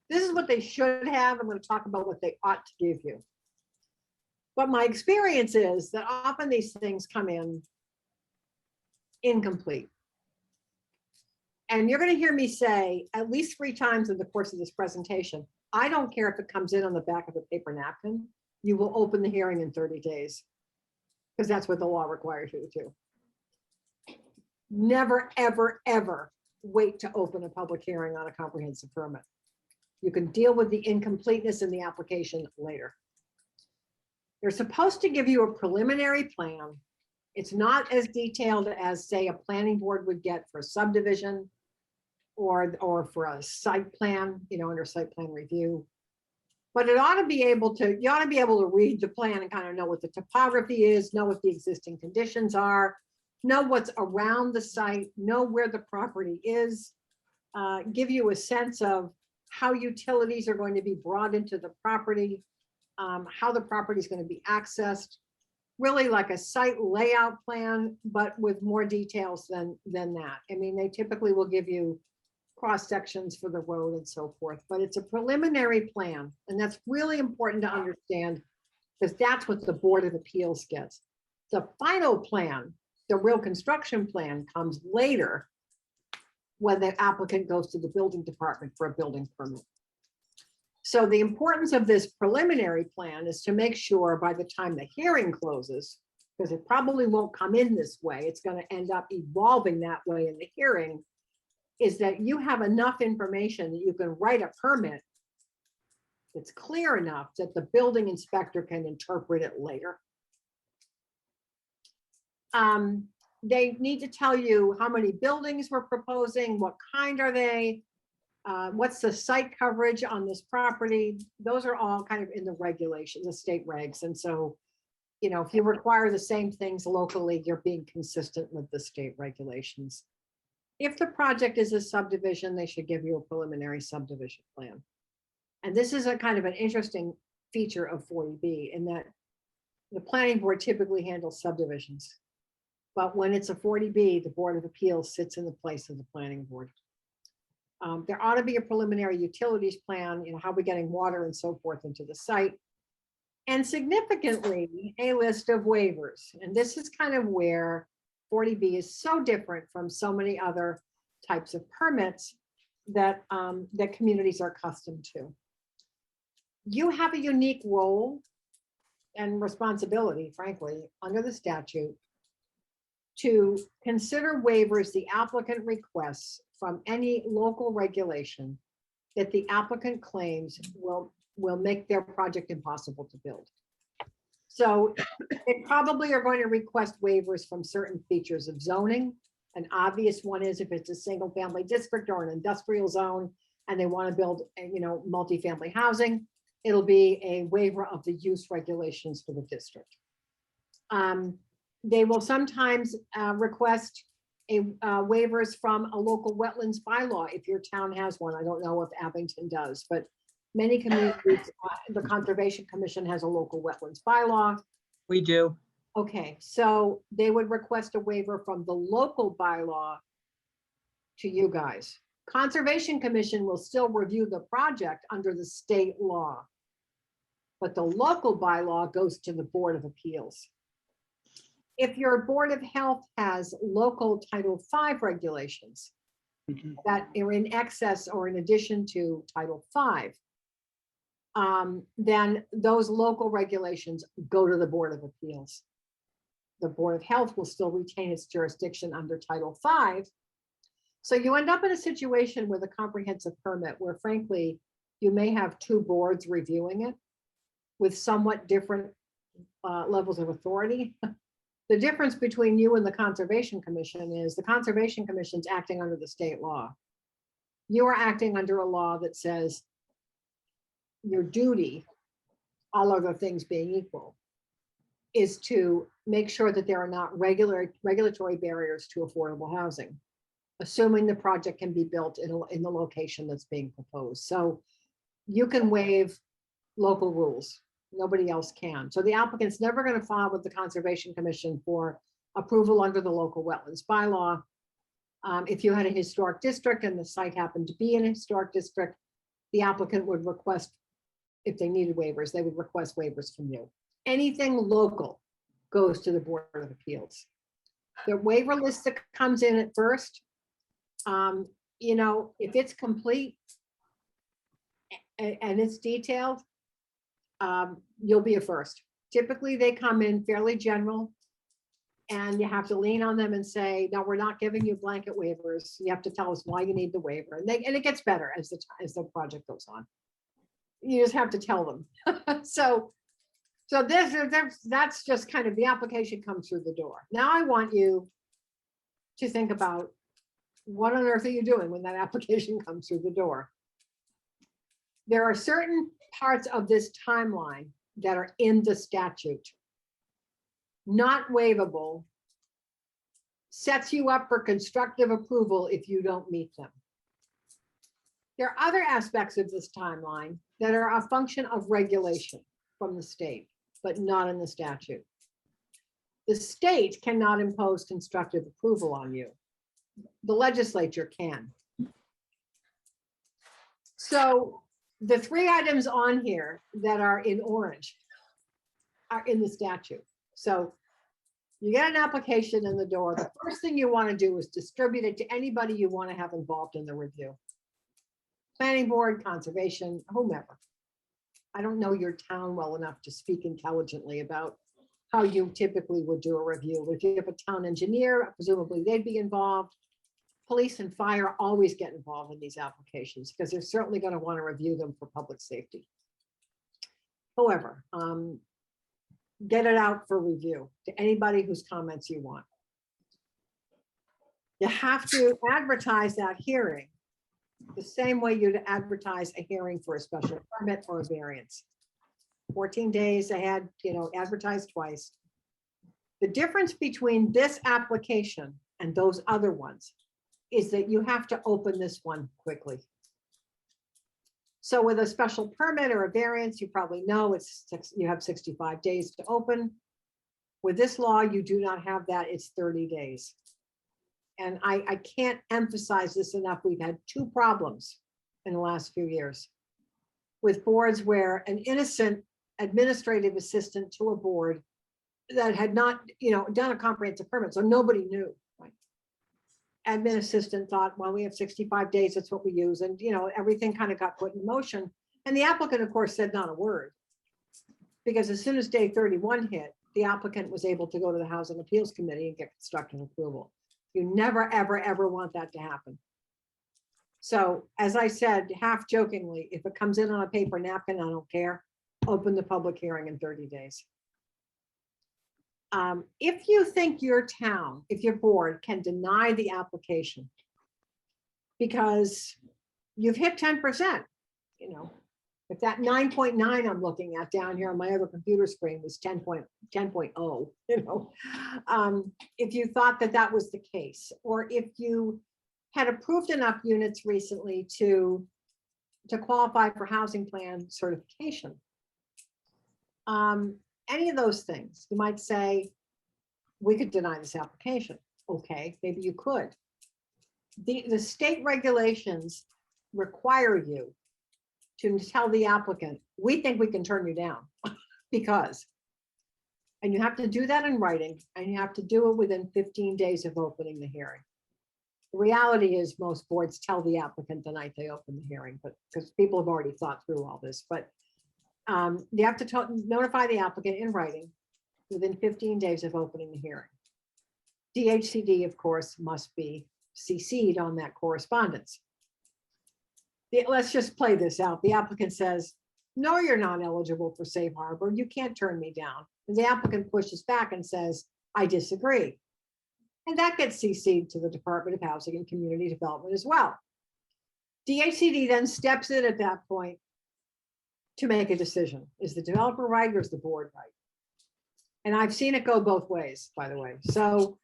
S1: This is what they should have. I'm going to talk about what they ought to give you. But my experience is that often these things come in incomplete. And you're going to hear me say at least 3 times in the course of this presentation, I don't care if it comes in on the back of a paper napkin, you will open the hearing in 30 days. Because that's what the law requires you to do. Never, ever, ever wait to open a public hearing on a comprehensive permit. You can deal with the incompleteness in the application later. They're supposed to give you a preliminary plan. It's not as detailed as, say, a planning board would get for a subdivision or for a site plan, you know, under site plan review. But it ought to be able to, you ought to be able to read the plan and kind of know what the topography is, know what the existing conditions are, know what's around the site, know where the property is, give you a sense of how utilities are going to be brought into the property, how the property is going to be accessed, really like a site layout plan, but with more details than that. I mean, they typically will give you cross sections for the road and so forth, but it's a preliminary plan. And that's really important to understand because that's what the Board of Appeals gets. The final plan, the real construction plan, comes later when the applicant goes to the building department for a building permit. So the importance of this preliminary plan is to make sure by the time the hearing closes, because it probably won't come in this way, it's going to end up evolving that way in the hearing, is that you have enough information that you can write a permit that's clear enough that the building inspector can interpret it later. They need to tell you how many buildings we're proposing, what kind are they, what's the site coverage on this property. Those are all kind of in the regulations, the state regs. And so, you know, if you require the same things locally, you're being consistent with the state regulations. If the project is a subdivision, they should give you a preliminary subdivision plan. And this is a kind of an interesting feature of 40B in that the planning board typically handles subdivisions. But when it's a 40B, the Board of Appeals sits in the place of the planning board. There ought to be a preliminary utilities plan, you know, how we're getting water and so forth into the site. And significantly, a list of waivers. And this is kind of where 40B is so different from so many other types of permits that, that communities are accustomed to. You have a unique role and responsibility, frankly, under the statute to consider waivers the applicant requests from any local regulation that the applicant claims will make their project impossible to build. So they probably are going to request waivers from certain features of zoning. An obvious one is if it's a single family district or an industrial zone and they want to build, you know, multifamily housing, it'll be a waiver of the use regulations for the district. They will sometimes request waivers from a local wetlands bylaw if your town has one. I don't know if Abington does, but many communities, the Conservation Commission has a local wetlands bylaw.
S4: We do.
S1: Okay, so they would request a waiver from the local bylaw to you guys. Conservation Commission will still review the project under the state law, but the local bylaw goes to the Board of Appeals. If your Board of Health has local Title V regulations that are in excess or in addition to Title V, then those local regulations go to the Board of Appeals. The Board of Health will still retain its jurisdiction under Title V. So you end up in a situation with a comprehensive permit where frankly, you may have 2 boards reviewing it with somewhat different levels of authority. The difference between you and the Conservation Commission is the Conservation Commission's acting under the state law. You are acting under a law that says your duty, all other things being equal, is to make sure that there are not regulatory barriers to affordable housing. assuming the project can be built in the location that's being proposed. So you can waive local rules. Nobody else can. So the applicant's never going to file with the Conservation Commission for approval under the local wetlands bylaw. If you had a historic district and the site happened to be in a historic district, the applicant would request, if they needed waivers, they would request waivers from you. Anything local goes to the Board of Appeals. The waiver list that comes in at first, you know, if it's complete and it's detailed, you'll be a first. Typically, they come in fairly general, and you have to lean on them and say, no, we're not giving you blanket waivers. You have to tell us why you need the waiver. And it gets better as the project goes on. You just have to tell them. So that's just kind of the application comes through the door. Now I want you to think about what on earth are you doing when that application comes through the door? There are certain parts of this timeline that are in the statute. Not waivable, sets you up for constructive approval if you don't meet them. There are other aspects of this timeline that are a function of regulation from the state, but not in the statute. The state cannot impose constructive approval on you. The legislature can. So the three items on here that are in orange are in the statute. So you get an application in the door. The first thing you want to do is distribute it to anybody you want to have involved in the review. Planning board, conservation, whomever. I don't know your town well enough to speak intelligently about how you typically would do a review. If you have a town engineer, presumably they'd be involved. Police and fire always get involved in these applications because they're certainly going to want to review them for public safety. However, get it out for review to anybody whose comments you want. You have to advertise that hearing the same way you'd advertise a hearing for a special permit or a variance. 14 days ahead, you know, advertise twice. The difference between this application and those other ones is that you have to open this one quickly. So with a special permit or a variance, you probably know you have 65 days to open. With this law, you do not have that, it's 30 days. And I can't emphasize this enough. We've had two problems in the last few years with boards where an innocent administrative assistant to a board that had not, you know, done a comprehensive permit, so nobody knew. Right? Admin assistant thought, well, we have 65 days, that's what we use. And, you know, everything kind of got put in motion. And the applicant, of course, said not a word. Because as soon as day 31 hit, the applicant was able to go to the Housing Appeals Committee and get constructive approval. You never, ever, ever want that to happen. So as I said, half jokingly, if it comes in on a paper napkin, I don't care. Open the public hearing in 30 days. If you think your town, if your board can deny the application because you've hit 10%, you know, if that 9.9 I'm looking at down here on my other computer screen was 10.0, you know, if you thought that that was the case, or if you had approved enough units recently to qualify for housing plan certification, any of those things, you might say, we could deny this application. Okay, maybe you could. The state regulations require you to tell the applicant, we think we can turn you down because, and you have to do that in writing, and you have to do it within 15 days of opening the hearing. The reality is most boards tell the applicant the night they open the hearing, but because people have already thought through all this, but you have to notify the applicant in writing within 15 days of opening the hearing. Dhcd, of course, must be CC'd on that correspondence. Let's just play this out. The applicant says, no, you're not eligible for safe harbor. You can't turn me down. And the applicant pushes back and says, I disagree. And that gets CC'd to the Department of Housing and Community Development as well. Dhcd then steps in at that point to make a decision. Is the developer right or is the board right? And I've seen it go both ways, by the way. So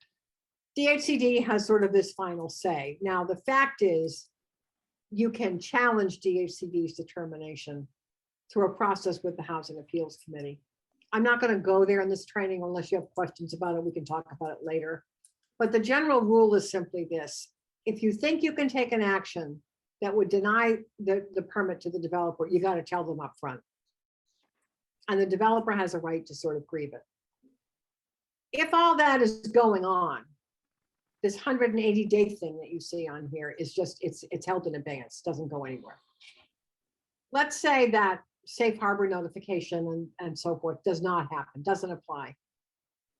S1: DHCD has sort of this final say. Now, the fact is, you can challenge DHCD's determination through a process with the Housing Appeals Committee. I'm not going to go there in this training unless you have questions about it. We can talk about it later. But the general rule is simply this. If you think you can take an action that would deny the permit to the developer, you got to tell them up front. And the developer has a right to sort of grieve it. If all that is going on, this 180-day thing that you see on here is just, it's held in abeyance, doesn't go anywhere. Let's say that safe harbor notification and so forth does not happen, doesn't apply.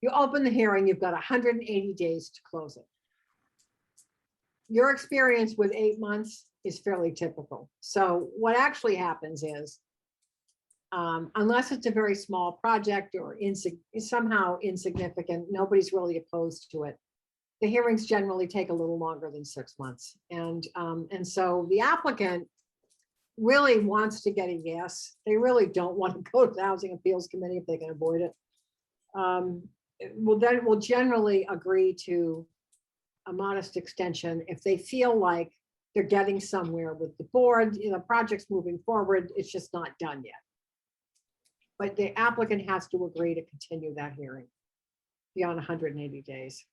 S1: You open the hearing, you've got 180 days to close it. Your experience with 8 months is fairly typical. So what actually happens is, unless it's a very small project or somehow insignificant, nobody's really opposed to it. The hearings generally take a little longer than 6 months. And so the applicant really wants to get a yes. They really don't want to go to the Housing Appeals Committee if they can avoid it. We'll generally agree to a modest extension if they feel like they're getting somewhere with the board, the project's moving forward, it's just not done yet. But the applicant has to agree to continue that hearing beyond 180 days.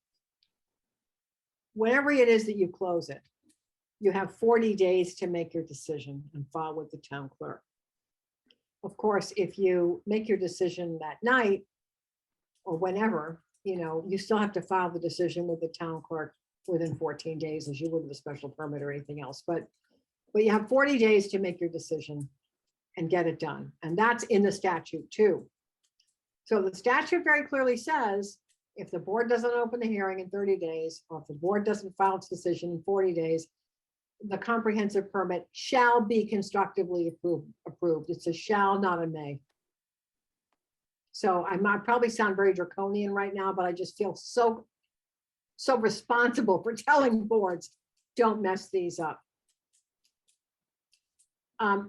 S1: Whenever it is that you close it, you have 40 days to make your decision and file with the town clerk. Of course, if you make your decision that night or whenever, you still have to file the decision with the town clerk within 14 days as you would with a special permit or anything else. But you have 40 days to make your decision and get it done. And that's in the statute too. So the statute very clearly says, if the board doesn't open the hearing in 30 days, or if the board doesn't file its decision in 40 days, the comprehensive permit shall be constructively approved. It's a shall, not a may. So I might probably sound very draconian right now, but I just feel so responsible for telling boards, don't mess these up.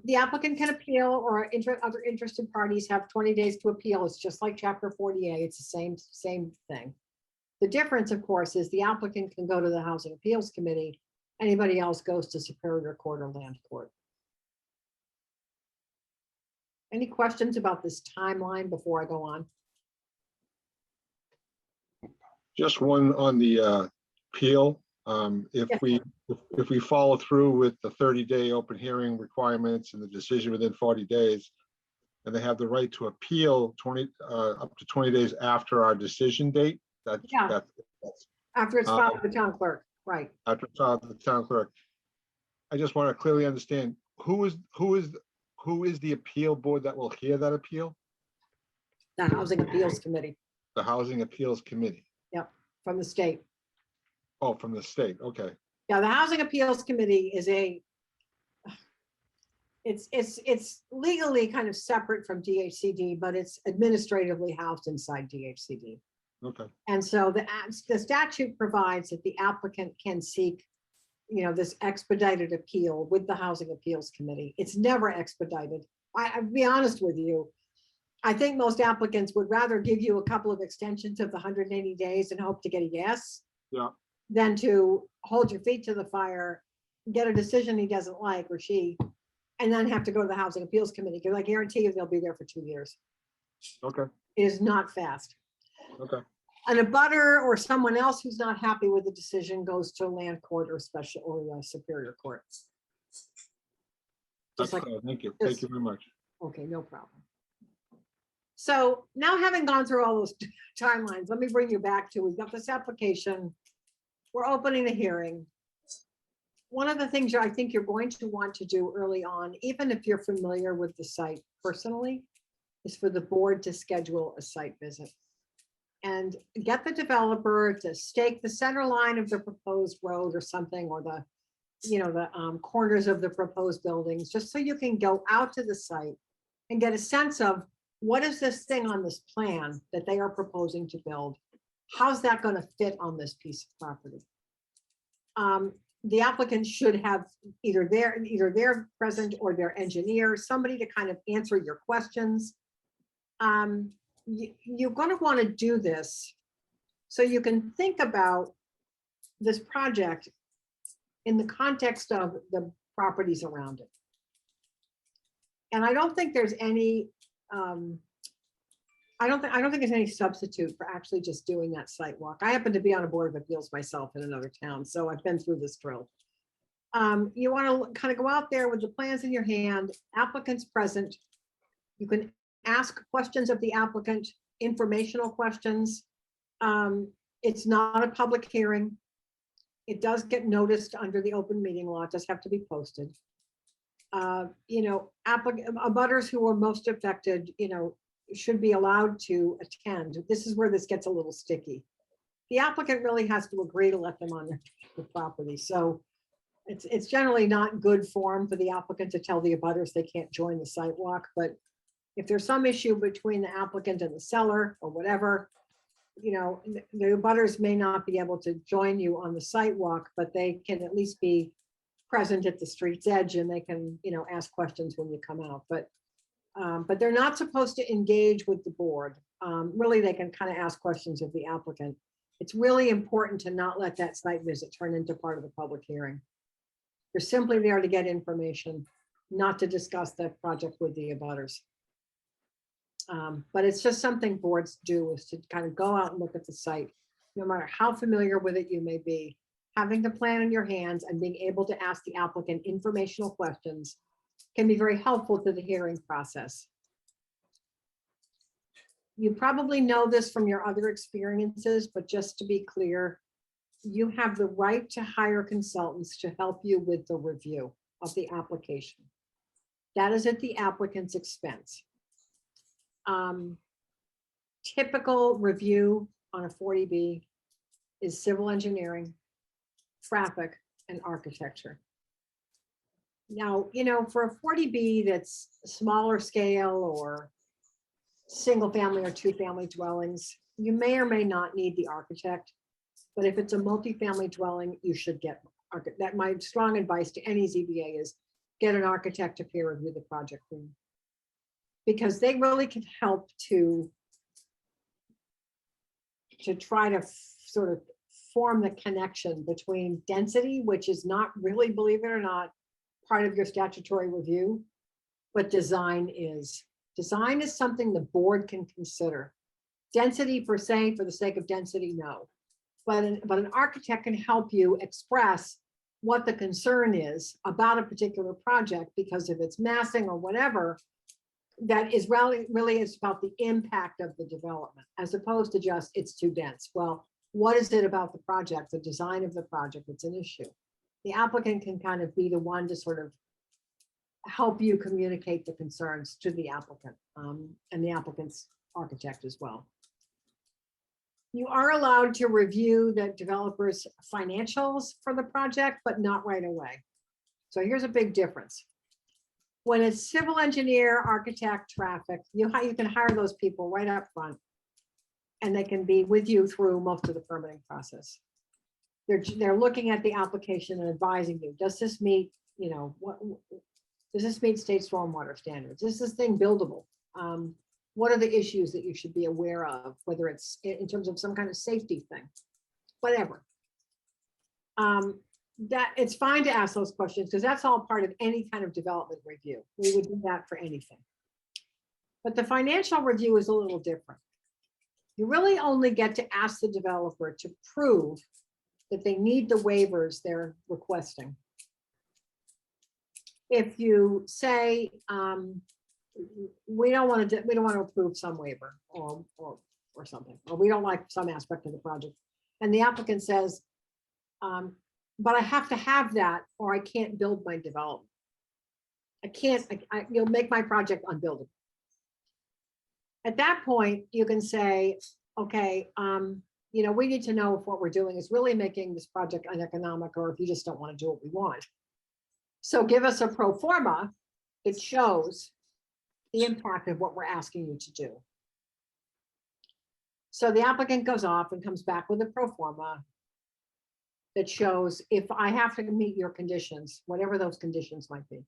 S1: The applicant can appeal, or other interested parties have 20 days to appeal. It's just like Chapter 40A. It's the same thing. The difference, of course, is the applicant can go to the Housing Appeals Committee. Anybody else goes to Superior Court or Land Court. Any questions about this timeline before I go on?
S6: Just one on the appeal.
S1: Yes,
S6: If we follow through with the 30-day open hearing requirements and the decision within 40 days, and they have the right to appeal up to 20 days after our decision date. That's
S1: after it's filed with the town clerk, right?
S6: after it's filed with the town clerk. I just want to clearly understand who is the appeal board that will hear that appeal?
S1: The Housing Appeals Committee.
S6: The Housing Appeals Committee.
S1: Yep, from the state.
S6: Oh, from the state. Okay.
S1: Yeah, the Housing Appeals Committee is it's legally kind of separate from DHCD, but it's administratively housed inside DHCD.
S6: Okay.
S1: And so the statute provides that the applicant can seek, this expedited appeal with the Housing Appeals Committee. It's never expedited. I'll be honest with you. I think most applicants would rather give you a couple of extensions of the 180 days and hope to get a yes.
S6: Yeah.
S1: Than to hold your feet to the fire, get a decision he doesn't like or she, and then have to go to the Housing Appeals Committee, because I guarantee you they'll be there for 2 years.
S6: Okay.
S1: It is not fast.
S6: Okay.
S1: And a butter or someone else who's not happy with the decision goes to land court or Superior Court.
S6: That's
S1: like-
S6: clear. Thank you. Thank you very much.
S1: Okay, no problem. So now, having gone through all those timelines, let me bring you back to, we've got this application. We're opening the hearing. One of the things I think you're going to want to do early on, even if you're familiar with the site personally, is for the board to schedule a site visit and get the developer to stake the center line of the proposed road or something, or the corners of the proposed buildings, just so you can go out to the site and get a sense of what is this thing on this plan that they are proposing to build. How's that going to fit on this piece of property? The applicant should have either their present or their engineer, somebody to kind of answer your questions. You're going to want to do this so you can think about this project in the context of the properties around it. And I don't think there's any, I don't think there's any substitute for actually just doing that site walk. I happen to be on a board of appeals myself in another town, so I've been through this drill. You want to kind of go out there with the plans in your hand, applicants present. You can ask questions of the applicant, informational questions. It's not a public hearing. It does get noticed under the open meeting law. It does have to be posted. You know, abutters who are most affected, you know, should be allowed to attend. This is where this gets a little sticky. The applicant really has to agree to let them on the property. So it's generally not good form for the applicant to tell the abutters they can't join the site walk. But if there's some issue between the applicant and the seller or whatever, you know, the abutters may not be able to join you on the site walk, but they can at least be present at the street's edge and they can, you know, ask questions when you come out. But they're not supposed to engage with the board. Really, they can kind of ask questions of the applicant. It's really important to not let that site visit turn into part of the public hearing. They're simply there to get information, not to discuss that project with the abutters. But it's just something boards do, is to kind of go out and look at the site, no matter how familiar with it you may be. Having the plan in your hands and being able to ask the applicant informational questions can be very helpful to the hearing process. You probably know this from your other experiences, but just to be clear, you have the right to hire consultants to help you with the review of the application. That is at the applicant's expense. Typical review on a 40B is civil engineering, traffic, and architecture. Now, you know, for a 40B that's smaller scale or single family or two family dwellings, you may or may not need the architect. But if it's a multifamily dwelling, you should get that. My strong advice to any ZBA is get an architect to peer review the project for you, because they really can help to try to sort of form the connection between density, which is not really, believe it or not, part of your statutory review, but design is. Design is something the board can consider. Density per se, for the sake of density, no. But an architect can help you express what the concern is about a particular project, because if it's massing or whatever, that is really is about the impact of the development, as opposed to just it's too dense. Well, what is it about the project, the design of the project that's an issue? The applicant can kind of be the one to sort of help you communicate the concerns to the applicant, and the applicant's architect as well. You are allowed to review the developer's financials for the project, but not right away. So here's a big difference. When it's civil engineer, architect, traffic, you can hire those people right up front, and they can be with you through most of the permitting process. They're looking at the application and advising you. Does this meet, you know, does this meet state stormwater standards? Is this thing buildable? What are the issues that you should be aware of, whether it's in terms of some kind of safety thing, whatever. That it's fine to ask those questions, because that's all part of any kind of development review. We would do that for anything. But the financial review is a little different. You really only get to ask the developer to prove that they need the waivers they're requesting. If you say, we don't want to approve some waiver or something, or we don't like some aspect of the project, and the applicant says, but I have to have that or I can't build my development. You'll make my project unbuildable. At that point, you can say, okay, you know, we need to know if what we're doing is really making this project uneconomic, or if you just don't want to do what we want. So give us a pro forma that shows the impact of what we're asking you to do. So the applicant goes off and comes back with a pro forma that shows, if I have to meet your conditions, whatever those conditions might be,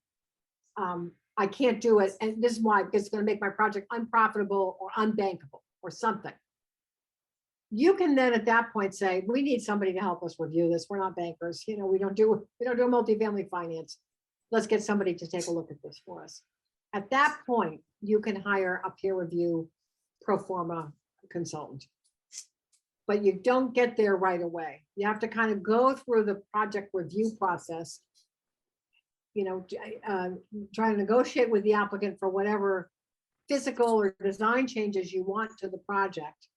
S1: I can't do it. And this is why, because it's going to make my project unprofitable or unbankable or something. You can then at that point say, we need somebody to help us review this. We're not bankers. We don't do multifamily finance. Let's get somebody to take a look at this for us. At that point, you can hire a peer review pro forma consultant. But you don't get there right away. You have to kind of go through the project review process. Try to negotiate with the applicant for whatever physical or design changes you want to the project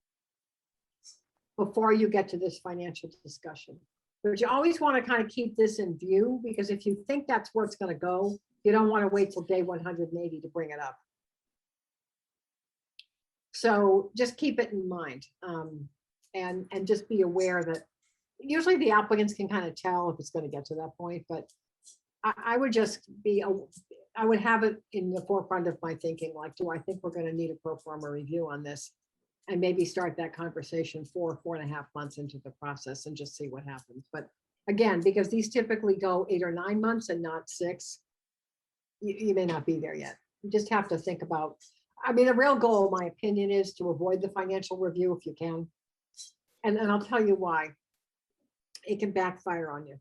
S1: before you get to this financial discussion. But you always want to kind of keep this in view, because if you think that's where it's going to go, you don't want to wait till day 180 to bring it up. So just keep it in mind, and just be aware that usually the applicants can kind of tell if it's going to get to that point, but I would just I would have it in the forefront of my thinking, like, do I think we're going to need a pro forma review on this? And maybe start that conversation 4.5 months into the process and just see what happens. But again, because these typically go 8 or 9 months and not 6, you may not be there yet. You just have to think about, the real goal, my opinion, is to avoid the financial review if you can. And I'll tell you why. It can backfire on you.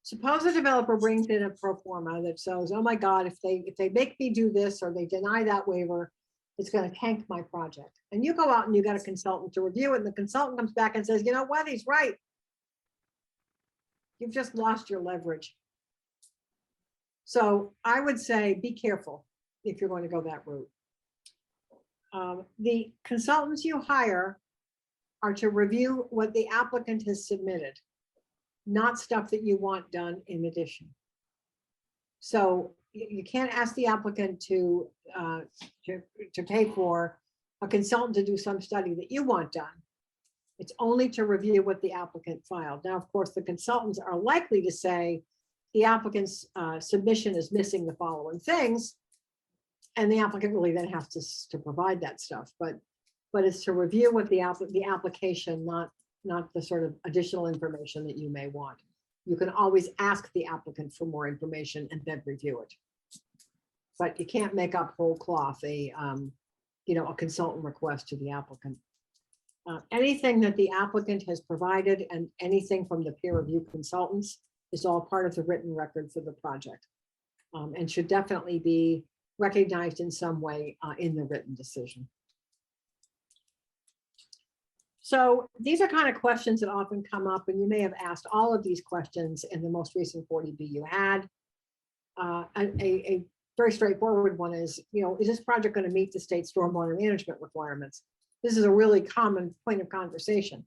S1: Suppose a developer brings in a pro forma that says, oh my God, if they make me do this or they deny that waiver, it's going to tank my project. And you go out and you got a consultant to review it, and the consultant comes back and says, you know what, he's right. You've just lost your leverage. So I would say be careful if you're going to go that route. The consultants you hire are to review what the applicant has submitted, not stuff that you want done in addition. So you can't ask the applicant to pay for a consultant to do some study that you want done. It's only to review what the applicant filed. Now, of course, the consultants are likely to say the applicant's submission is missing the following things, and the applicant really then has to provide that stuff. But it's to review what the application, not the sort of additional information that you may want. You can always ask the applicant for more information and then review it. But you can't make up whole cloth a consultant request to the applicant. Anything that the applicant has provided and anything from the peer review consultants is all part of the written record for the project, and should definitely be recognized in some way in the written decision. So these are kind of questions that often come up, and you may have asked all of these questions in the most recent 40B you had. A very straightforward one is, is this project going to meet the state stormwater management requirements? This is a really common point of conversation.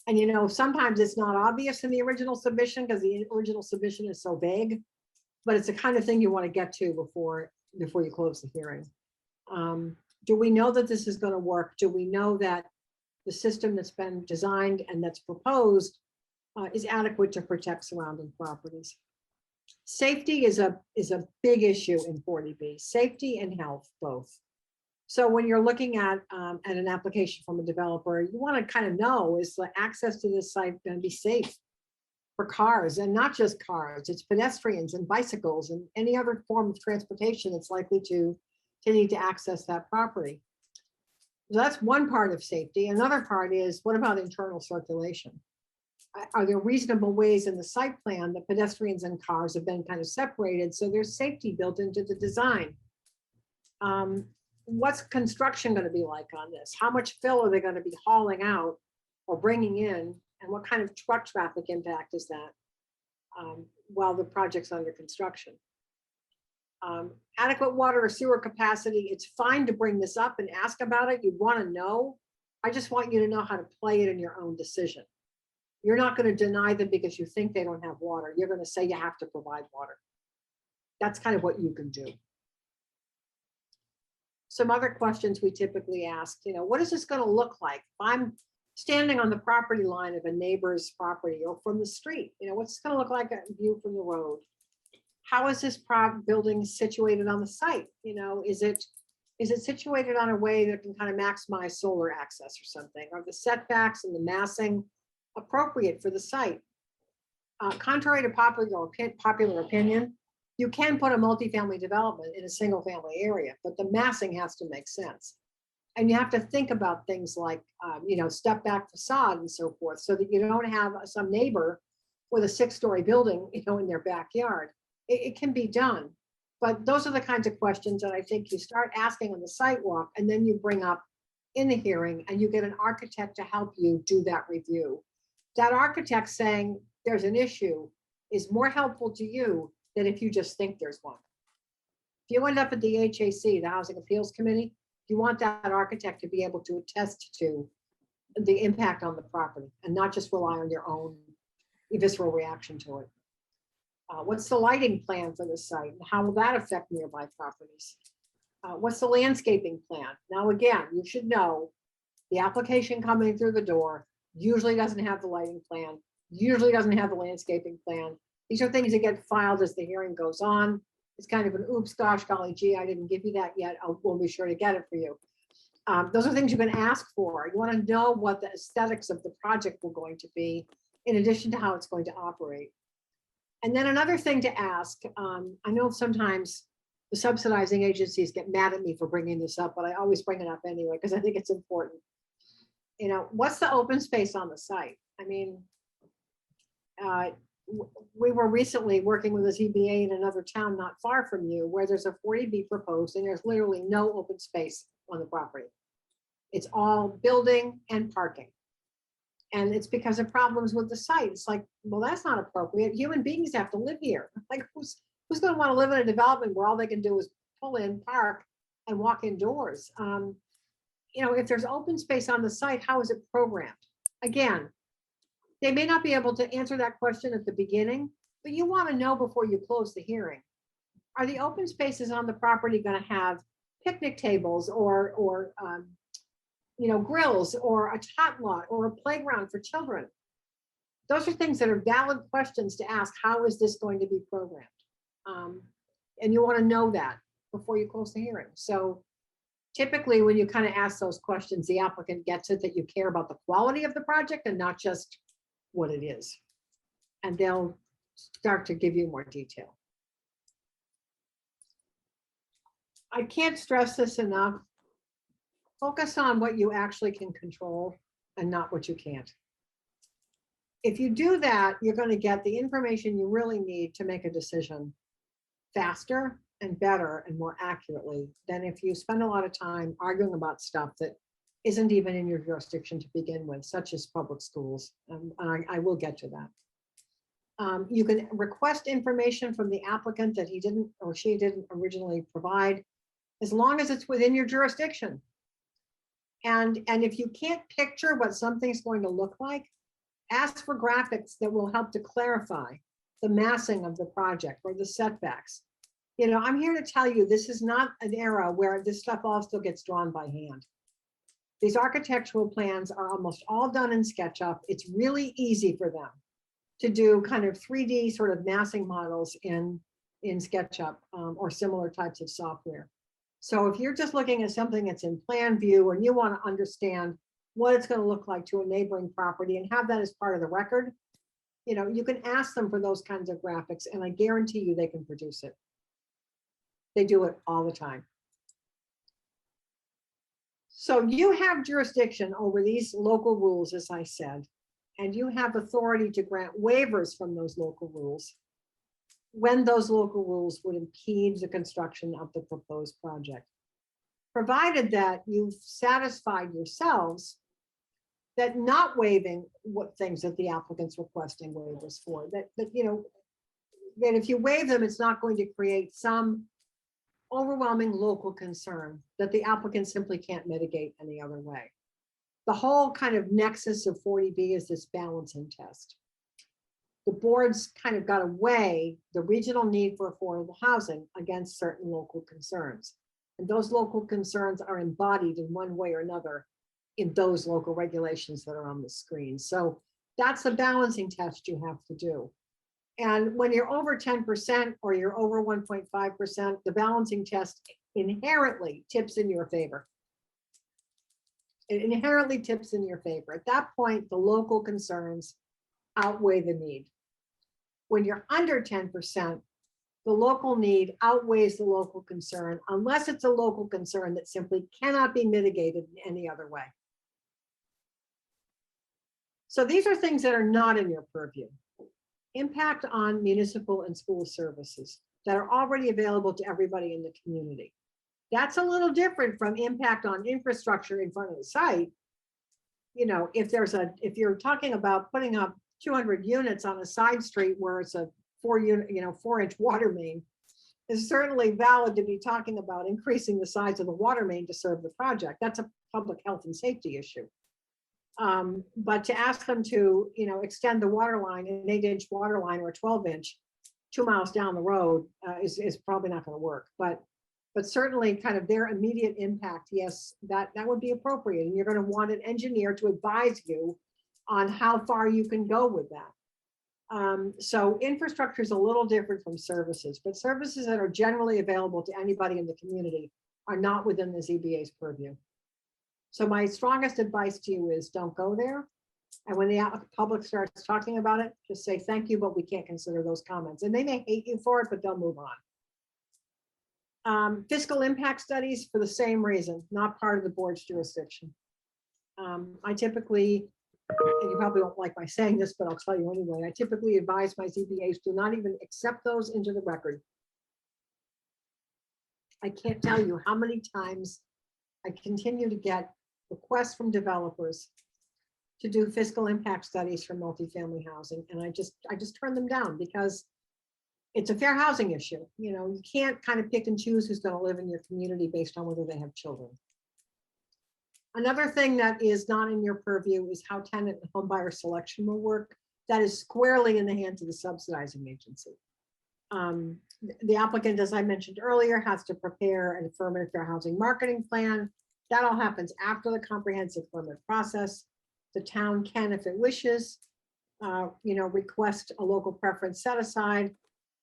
S1: And sometimes it's not obvious in the original submission because the original submission is so vague, but it's the kind of thing you want to get to before you close the hearing. Do we know that this is going to work? Do we know that the system that's been designed and that's proposed is adequate to protect surrounding properties? Safety is a big issue in 40B, safety and health both. So when you're looking at an application from a developer, you want to kind of know, is the access to this site going to be safe for cars, and not just cars, it's pedestrians and bicycles and any other form of transportation that's likely to need to access that property. So that's one part of safety. Another part is, what about internal circulation? Are there reasonable ways in the site plan that pedestrians and cars have been kind of separated so there's safety built into the design? What's construction going to be like on this? How much fill are they going to be hauling out or bringing in? And what kind of truck traffic impact is that while the project's under construction? Adequate water or sewer capacity. It's fine to bring this up and ask about it. You'd want to know. I just want you to know how to play it in your own decision. You're not going to deny them because you think they don't have water. You're going to say you have to provide water. That's kind of what you can do. Some other questions we typically ask, what is this going to look like? If I'm standing on the property line of a neighbor's property or from the street, what's it going to look like a view from the road? How is this building situated on the site? Is it situated on a way that can kind of maximize solar access or something? Are the setbacks and the massing appropriate for the site? Contrary to popular opinion, you can put a multifamily development in a single family area, but the massing has to make sense. And you have to think about things like, step back facade and so forth, so that you don't have some neighbor with a 6-story building, in their backyard. It can be done. But those are the kinds of questions that I think you start asking on the sidewalk, and then you bring up in the hearing, and you get an architect to help you do that review. That architect saying there's an issue is more helpful to you than if you just think there's one. If you end up at the HAC, the Housing Appeals Committee, you want that architect to be able to attest to the impact on the property and not just rely on your own visceral reaction to it. What's the lighting plan for the site? And how will that affect nearby properties? What's the landscaping plan? Now, again, you should know the application coming through the door usually doesn't have the lighting plan, usually doesn't have the landscaping plan. These are things that get filed as the hearing goes on. It's kind of an oops, gosh, golly gee, I didn't give you that yet. We'll be sure to get it for you. Those are things you can ask for. You want to know what the aesthetics of the project will going to be, in addition to how it's going to operate. And then another thing to ask, I know sometimes the subsidizing agencies get mad at me for bringing this up, but I always bring it up anyway, because I think it's important. What's the open space on the site? I mean, we were recently working with a ZBA in another town not far from you, where there's a 40B proposed, and there's literally no open space on the property. It's all building and parking. And it's because of problems with the site. It's like, well, that's not appropriate. Human beings have to live here. Like, who's going to want to live in a development where all they can do is pull in, park, and walk indoors? If there's open space on the site, how is it programmed? Again, they may not be able to answer that question at the beginning, but you want to know before you close the hearing. Are the open spaces on the property going to have picnic tables or grills, or a tot lot, or a playground for children? Those are things that are valid questions to ask. How is this going to be programmed? And you want to know that before you close the hearing. So typically when you kind of ask those questions, the applicant gets it that you care about the quality of the project and not just what it is. And they'll start to give you more detail. I can't stress this enough. Focus on what you actually can control and not what you can't. If you do that, you're going to get the information you really need to make a decision faster and better and more accurately than if you spend a lot of time arguing about stuff that isn't even in your jurisdiction to begin with, such as public schools. I will get to that. You can request information from the applicant that he didn't or she didn't originally provide, as long as it's within your jurisdiction. And if you can't picture what something's going to look like, ask for graphics that will help to clarify the massing of the project or the setbacks. I'm here to tell you, this is not an era where this stuff all still gets drawn by hand. These architectural plans are almost all done in SketchUp. It's really easy for them to do kind of 3D sort of massing models in SketchUp or similar types of software. So if you're just looking at something that's in plan view and you want to understand what it's going to look like to a neighboring property and have that as part of the record, you can ask them for those kinds of graphics, and I guarantee you they can produce it. They do it all the time. So you have jurisdiction over these local rules, as I said, and you have authority to grant waivers from those local rules when those local rules would impede the construction of the proposed project, provided that you've satisfied yourselves that not waiving what things that the applicant's requesting waivers for, that if you waive them, it's not going to create some overwhelming local concern that the applicant simply can't mitigate any other way. The whole kind of nexus of 40B is this balancing test. The board's kind of got to weigh the regional need for affordable housing against certain local concerns. And those local concerns are embodied in one way or another in those local regulations that are on the screen. So that's the balancing test you have to do. And when you're over 10% or you're over 1.5%, the balancing test inherently tips in your favor. It inherently tips in your favor. At that point, the local concerns outweigh the need. When you're under 10%, the local need outweighs the local concern, unless it's a local concern that simply cannot be mitigated in any other way. So these are things that are not in your purview. Impact on municipal and school services that are already available to everybody in the community. That's a little different from impact on infrastructure in front of the site. You know, if you're talking about putting up 200 units on a side street where it's a 4-inch water main, is certainly valid to be talking about increasing the size of the water main to serve the project. That's a public health and safety issue. But to ask them to, extend the water line, an 8-inch water line or a 12-inch 2 miles down the road is probably not going to work. But certainly kind of their immediate impact, yes, that would be appropriate. And you're going to want an engineer to advise you on how far you can go with that. So infrastructure is a little different from services, but services that are generally available to anybody in the community are not within the ZBA's purview. So my strongest advice to you is don't go there. And when the public starts talking about it, just say, thank you, but we can't consider those comments. And they may hate you for it, but they'll move on. Fiscal impact studies for the same reason, not part of the board's jurisdiction. I typically, and you probably don't like my saying this, but I'll tell you anyway, I typically advise my ZBAs to not even accept those into the record. I can't tell you how many times I continue to get requests from developers to do fiscal impact studies for multifamily housing. And I just turn them down because it's a fair housing issue. You can't kind of pick and choose who's going to live in your community based on whether they have children. Another thing that is not in your purview is how tenant and home buyer selection will work. That is squarely in the hands of the subsidizing agency. The applicant, as I mentioned earlier, has to prepare an affirmative fair housing marketing plan. That all happens after the comprehensive permit process. The town can, if it wishes, request a local preference set aside.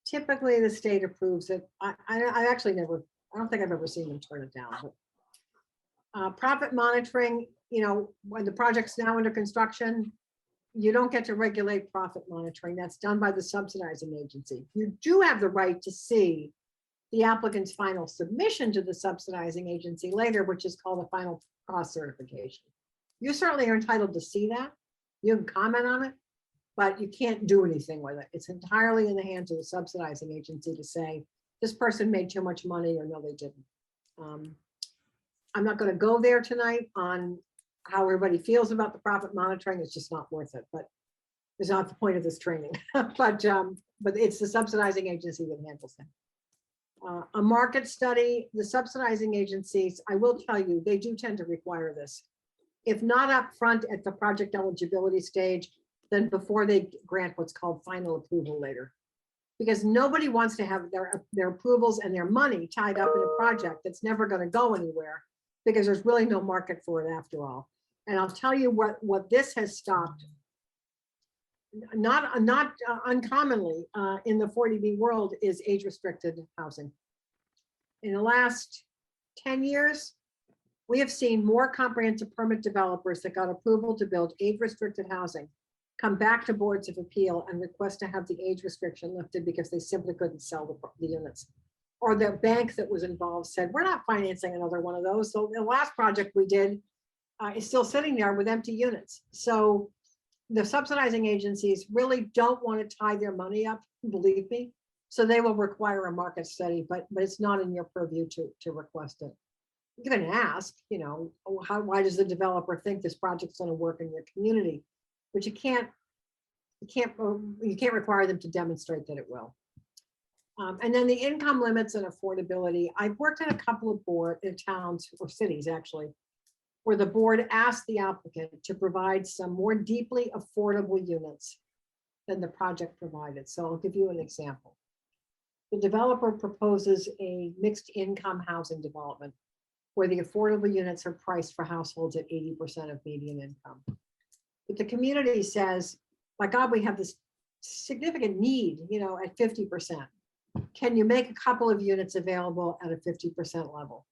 S1: Typically, the state approves it. I don't think I've ever seen them turn it down. But, profit monitoring, when the project's now under construction, you don't get to regulate profit monitoring. That's done by the subsidizing agency. You do have the right to see the applicant's final submission to the subsidizing agency later, which is called a final cost certification. You certainly are entitled to see that. You can comment on it, but you can't do anything with it. It's entirely in the hands of the subsidizing agency to say, this person made too much money or no, they didn't. I'm not going to go there tonight on how everybody feels about the profit monitoring. It's just not worth it, but it's not the point of this training. but it's the subsidizing agency that handles that. A market study, the subsidizing agencies, I will tell you, they do tend to require this. If not up front at the project eligibility stage, then before they grant what's called final approval later. Because nobody wants to have their approvals and their money tied up in a project that's never going to go anywhere because there's really no market for it after all. And I'll tell you what this has stopped, not uncommonly in the 40B world, is age-restricted housing. In the last 10 years, we have seen more comprehensive permit developers that got approval to build age-restricted housing come back to boards of appeal and request to have the age restriction lifted because they simply couldn't sell the units. Or the bank that was involved said, we're not financing another one of those. So the last project we did is still sitting there with empty units. So the subsidizing agencies really don't want to tie their money up, believe me. So they will require a market study, but it's not in your purview to request it. You can ask, why does the developer think this project's going to work in your community? But you can't require them to demonstrate that it will. And then the income limits and affordability. I've worked in a couple of towns or cities actually, where the board asked the applicant to provide some more deeply affordable units than the project provided. So I'll give you an example. The developer proposes a mixed income housing development where the affordable units are priced for households at 80% of median income. But the community says, my God, we have this significant need, at 50%. Can you make a couple of units available at a 50% level?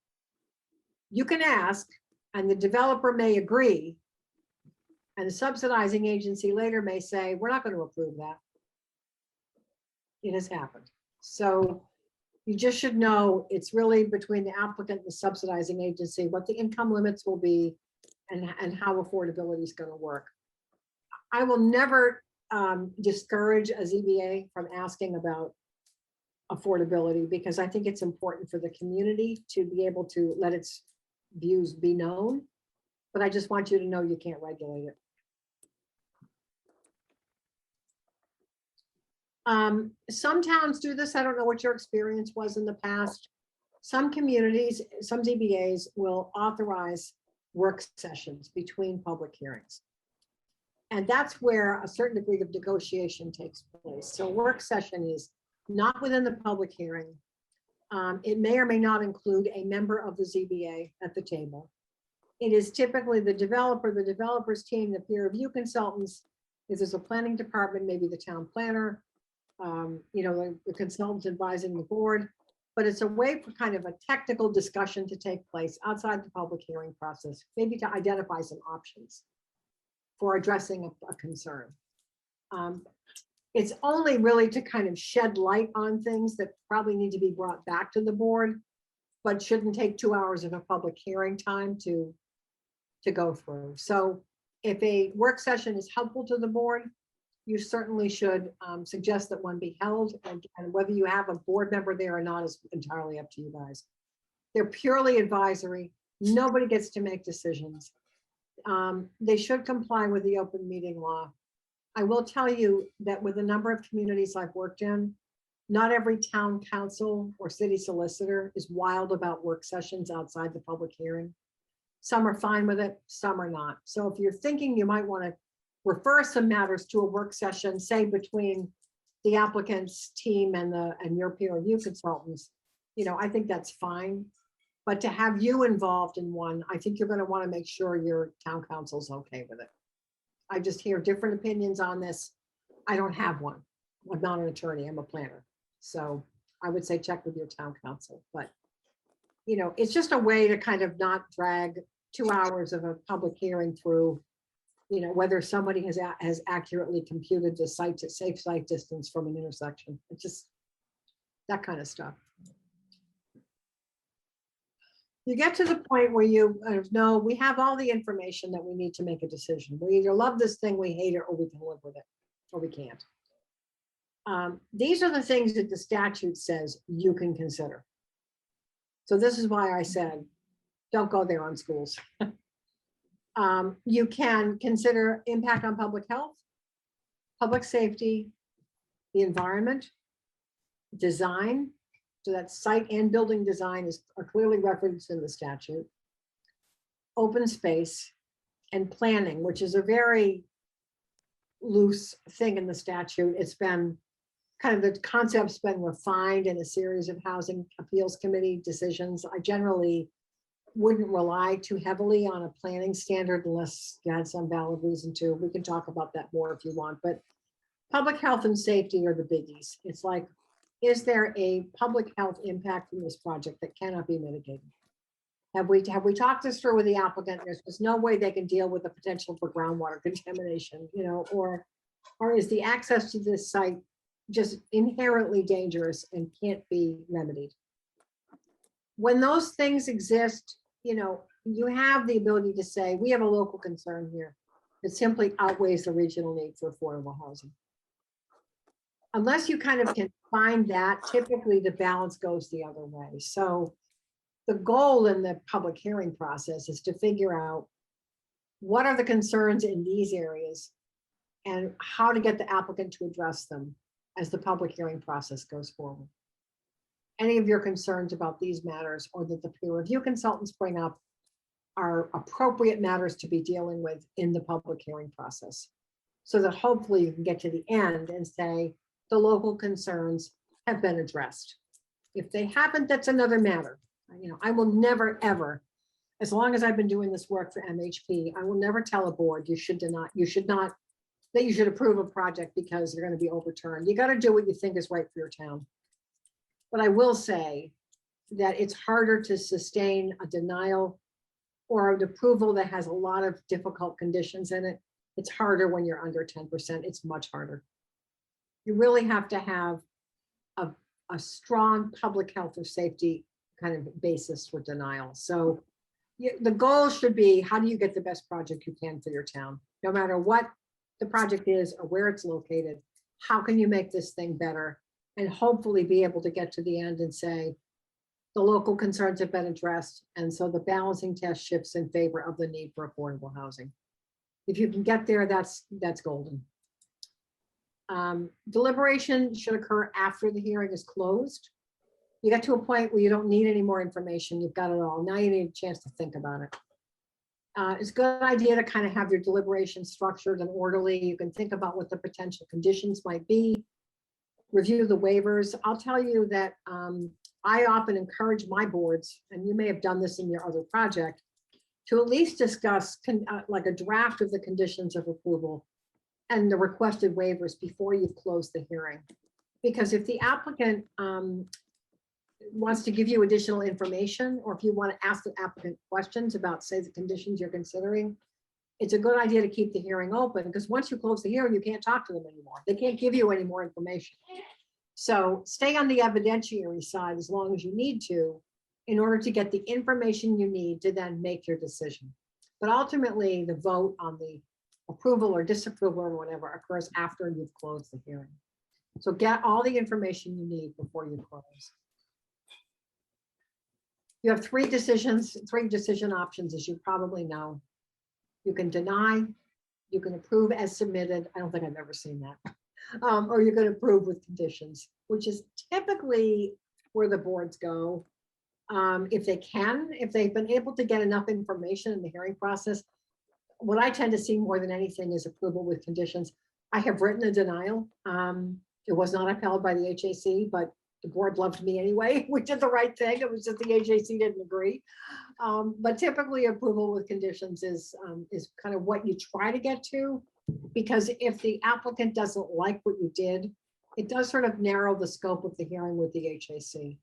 S1: You can ask, and the developer may agree, and the subsidizing agency later may say, we're not going to approve that. It has happened. So you just should know it's really between the applicant and the subsidizing agency, what the income limits will be and how affordability is going to work. I will never discourage a ZBA from asking about affordability because I think it's important for the community to be able to let its views be known. But I just want you to know you can't regulate it. Some towns do this. I don't know what your experience was in the past. Some communities, some ZBAs will authorize work sessions between public hearings. And that's where a certain degree of negotiation takes place. So work session is not within the public hearing. It may or may not include a member of the ZBA at the table. It is typically the developer, the developer's team, the peer review consultants. If there's a planning department, maybe the town planner, the consultant advising the board. But it's a way for kind of a technical discussion to take place outside the public hearing process, maybe to identify some options for addressing a concern. It's only really to kind of shed light on things that probably need to be brought back to the board, but shouldn't take 2 hours of a public hearing time to go through. So if a work session is helpful to the board, you certainly should suggest that one be held, and whether you have a board member there or not is entirely up to you guys. They're purely advisory. Nobody gets to make decisions. They should comply with the open meeting law. I will tell you that with a number of communities I've worked in, not every town council or city solicitor is wild about work sessions outside the public hearing. Some are fine with it, some are not. So if you're thinking you might want to refer some matters to a work session, say between the applicant's team and your peer review consultants, I think that's fine. But to have you involved in one, I think you're going to want to make sure your town council's okay with it. I just hear different opinions on this. I don't have one. I'm not an attorney, I'm a planner. So I would say check with your town council, but it's just a way to kind of not drag 2 hours of a public hearing through, whether somebody has accurately computed the safe site distance from an intersection. It's just that kind of stuff. You get to the point where you know we have all the information that we need to make a decision. We either love this thing, we hate it, or we can live with it, or we can't. These are the things that the statute says you can consider. So this is why I said, don't go there on schools. You can consider impact on public health, public safety, the environment, design. So that site and building design are clearly referenced in the statute. Open space and planning, which is a very loose thing in the statute. It's been kind of the concept's been refined in a series of housing appeals committee decisions. I generally wouldn't rely too heavily on a planning standard unless you had some valid reason to. We can talk about that more if you want, but public health and safety are the biggies. It's like, is there a public health impact from this project that cannot be mitigated? Have we talked this through with the applicant? There's no way they can deal with the potential for groundwater contamination, or is the access to this site just inherently dangerous and can't be remedied? When those things exist, you have the ability to say, we have a local concern here that simply outweighs the regional need for affordable housing. Unless you kind of can find that, typically the balance goes the other way. So the goal in the public hearing process is to figure out what are the concerns in these areas and how to get the applicant to address them as the public hearing process goes forward. Any of your concerns about these matters or that the peer review consultants bring up are appropriate matters to be dealing with in the public hearing process, so that hopefully you can get to the end and say the local concerns have been addressed. If they haven't, that's another matter. I will never, ever, as long as I've been doing this work for MHP, I will never tell a board you should approve a project because they're going to be overturned. You got to do what you think is right for your town. But I will say that it's harder to sustain a denial or an approval that has a lot of difficult conditions in it. It's harder when you're under 10%. It's much harder. You really have to have a strong public health or safety kind of basis for denial. So the goal should be, how do you get the best project you can for your town? No matter what the project is or where it's located, how can you make this thing better? And hopefully be able to get to the end and say, the local concerns have been addressed. And so the balancing test shifts in favor of the need for affordable housing. If you can get there, that's golden. Deliberation should occur after the hearing is closed. You get to a point where you don't need any more information. You've got it all. Now you need a chance to think about it. It's a good idea to kind of have your deliberation structured and orderly. You can think about what the potential conditions might be. Review the waivers. I'll tell you that I often encourage my boards, and you may have done this in your other project, to at least discuss like a draft of the conditions of approval and the requested waivers before you've closed the hearing. Because if the applicant wants to give you additional information, or if you want to ask the applicant questions about, say, the conditions you're considering, it's a good idea to keep the hearing open, because once you close the hearing, you can't talk to them anymore. They can't give you any more information. So stay on the evidentiary side as long as you need to, in order to get the information you need to then make your decision. But ultimately, the vote on the approval or disapproval or whatever occurs after you've closed the hearing. So get all the information you need before you close. You have three decision options, as you probably know. You can deny, you can approve as submitted. I don't think I've ever seen that. Or you can approve with conditions, which is typically where the boards go. If they can, if they've been able to get enough information in the hearing process. What I tend to see more than anything is approval with conditions. I have written a denial. It was not upheld by the HAC, but the board loved me anyway. We did the right thing. It was just the HAC didn't agree. But typically approval with conditions is kind of what you try to get to, because if the applicant doesn't like what you did, it does sort of narrow the scope of the hearing with the HAC.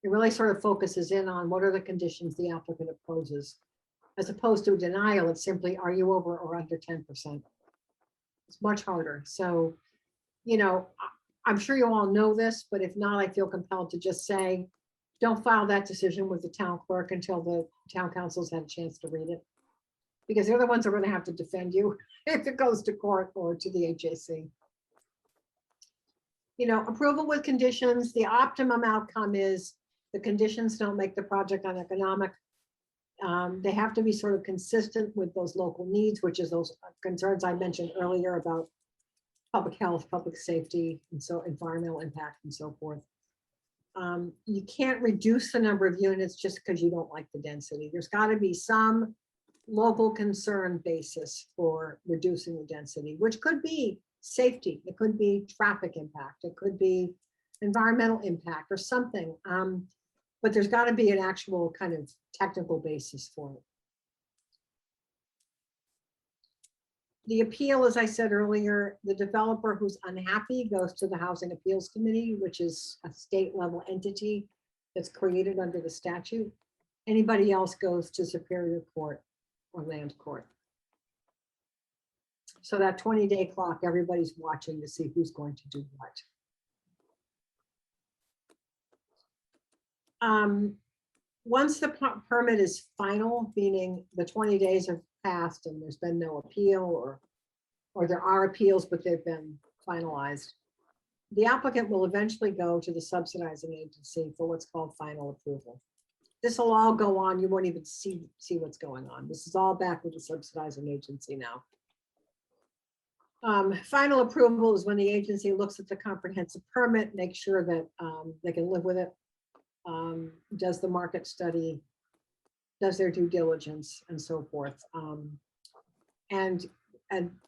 S1: It really sort of focuses in on what are the conditions the applicant opposes, as opposed to a denial. It's simply, are you over or under 10%? It's much harder. So, you know, I'm sure you all know this, but if not, I feel compelled to just say, don't file that decision with the town clerk until the town council's had a chance to read it. Because they're the ones that are going to have to defend you if it goes to court or to the HAC. You know, approval with conditions, the optimum outcome is the conditions don't make the project uneconomic. They have to be sort of consistent with those local needs, which is those concerns I mentioned earlier about public health, public safety, and so environmental impact and so forth. You can't reduce the number of units just because you don't like the density. There's got to be some local concern basis for reducing the density, which could be safety, it could be traffic impact, it could be environmental impact or something. But there's got to be an actual kind of technical basis for it. The appeal, as I said earlier, the developer who's unhappy goes to the Housing Appeals Committee, which is a state level entity that's created under the statute. Anybody else goes to Superior Court or Land Court. So that 20-day clock, everybody's watching to see who's going to do what. Once the permit is final, meaning the 20 days have passed and there's been no appeal, or there are appeals, but they've been finalized, the applicant will eventually go to the subsidizing agency for what's called final approval. This will all go on. You won't even see what's going on. This is all back with the subsidizing agency now. Final approval is when the agency looks at the comprehensive permit, makes sure that they can live with it, does the market study, does their due diligence, and so forth, and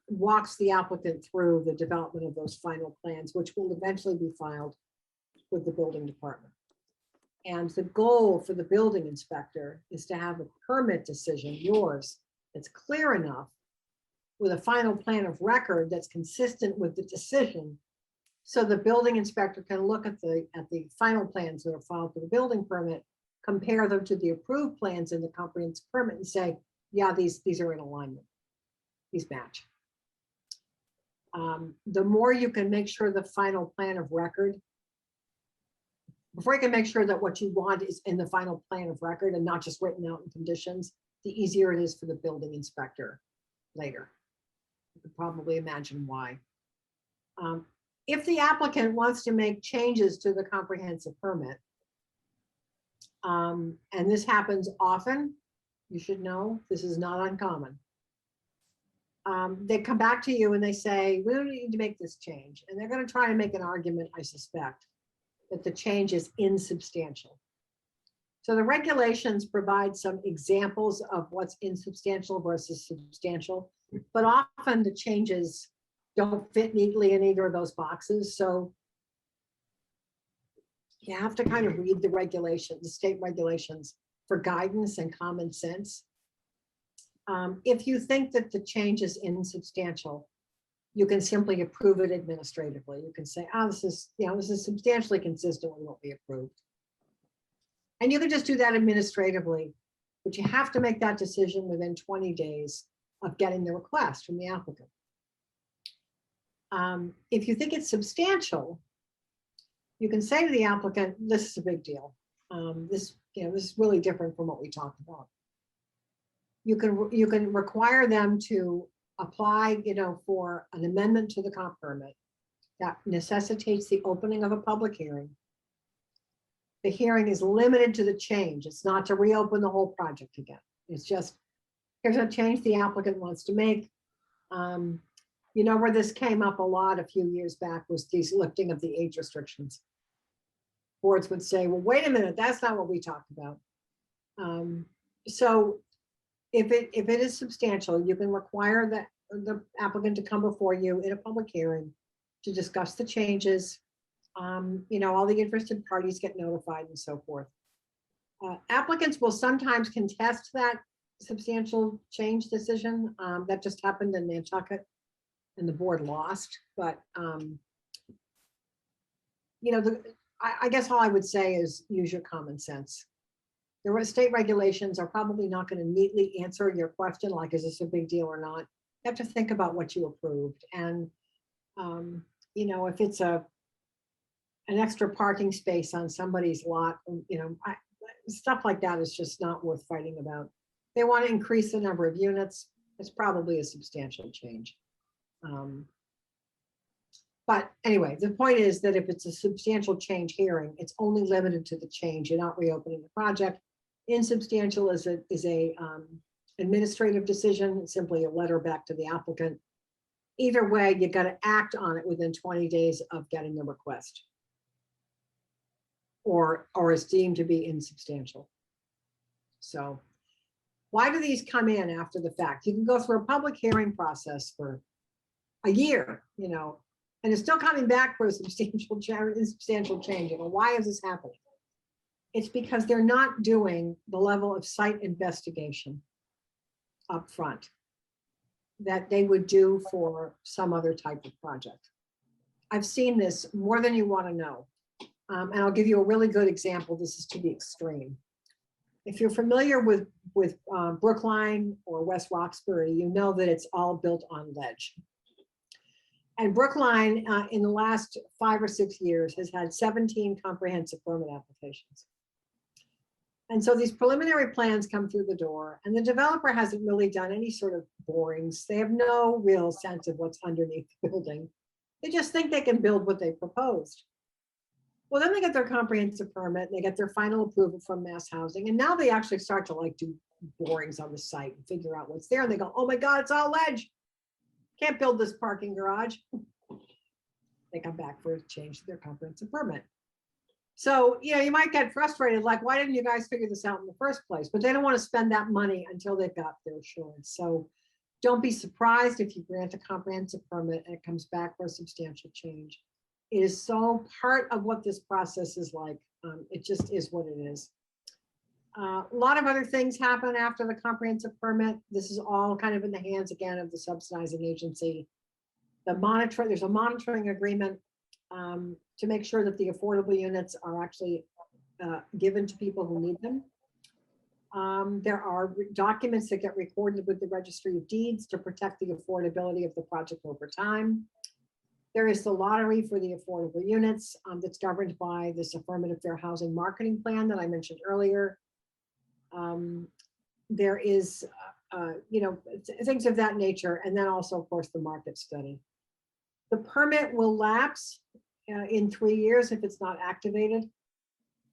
S1: walks the applicant through the development of those final plans, which will eventually be filed with the building department. And the goal for the building inspector is to have a permit decision, yours, that's clear enough, with a final plan of record that's consistent with the decision, so the building inspector can look at the final plans that are filed for the building permit, compare them to the approved plans in the comprehensive permit and say, yeah, these are in alignment, these match. The more you can make sure the final plan of record before you can make sure that what you want is in the final plan of record and not just written out in conditions, the easier it is for the building inspector later. You can probably imagine why. If the applicant wants to make changes to the comprehensive permit, and this happens often, you should know this is not uncommon. They come back to you and they say, we don't need to make this change. And they're going to try to make an argument, I suspect, that the change is insubstantial. So the regulations provide some examples of what's insubstantial versus substantial, but often the changes don't fit neatly in either of those boxes. So you have to kind of read the regulations, the state regulations, for guidance and common sense. If you think that the change is insubstantial, you can simply approve it administratively. You can say, oh, this is substantially consistent with what we approved. And you can just do that administratively, but you have to make that decision within 20 days of getting the request from the applicant. If you think it's substantial, you can say to the applicant, this is a big deal. This is really different from what we talked about. You can require them to apply, for an amendment to the comp permit that necessitates the opening of a public hearing. The hearing is limited to the change. It's not to reopen the whole project again. It's just, here's a change the applicant wants to make. Where this came up a lot a few years back was these lifting of the age restrictions. Boards would say, well, wait a minute, that's not what we talked about. So if it is substantial, you can require the applicant to come before you in a public hearing to discuss the changes. All the interested parties get notified and so forth. Applicants will sometimes contest that substantial change decision. That just happened in Nantucket and the board lost. But, I guess all I would say is use your common sense. The state regulations are probably not going to neatly answer your question, like, is this a big deal or not? You have to think about what you approved. And, if it's an extra parking space on somebody's lot, stuff like that is just not worth fighting about. They want to increase the number of units. It's probably a substantial change. But anyway, the point is that if it's a substantial change hearing, it's only limited to the change. You're not reopening the project. Insubstantial is a administrative decision, simply a letter back to the applicant. Either way, you got to act on it within 20 days of getting the request, or is deemed to be insubstantial. So why do these come in after the fact? You can go through a public hearing process for a year, and it's still coming back for a insubstantial change. Why is this happening? It's because they're not doing the level of site investigation up front that they would do for some other type of project. I've seen this more than you want to know. And I'll give you a really good example. This is to the extreme. If you're familiar with Brookline or West Roxbury, you know that it's all built on ledge. And Brookline, in the last 5 or 6 years, has had 17 comprehensive permit applications. And so these preliminary plans come through the door, and the developer hasn't really done any sort of borings. They have no real sense of what's underneath the building. They just think they can build what they proposed. Well, then they get their comprehensive permit, they get their final approval from Mass Housing, and now they actually start to do borings on the site and figure out what's there. And they go, oh my God, it's all ledge. Can't build this parking garage. They come back for a change to their comprehensive permit. So, you might get frustrated, like, why didn't you guys figure this out in the first place? But they don't want to spend that money until they've got their assurance. So don't be surprised if you grant a comprehensive permit and it comes back for a substantial change. It is so part of what this process is like. It just is what it is. A lot of other things happen after the comprehensive permit. This is all kind of in the hands again of the subsidizing agency. There's a monitoring agreement to make sure that the affordable units are actually given to people who need them. There are documents that get recorded with the Registry of Deeds to protect the affordability of the project over time. There is the lottery for the affordable units that's governed by this affirmative fair housing marketing plan that I mentioned earlier. There is, things of that nature. And then also, of course, the market study. The permit will lapse in 3 years if it's not activated.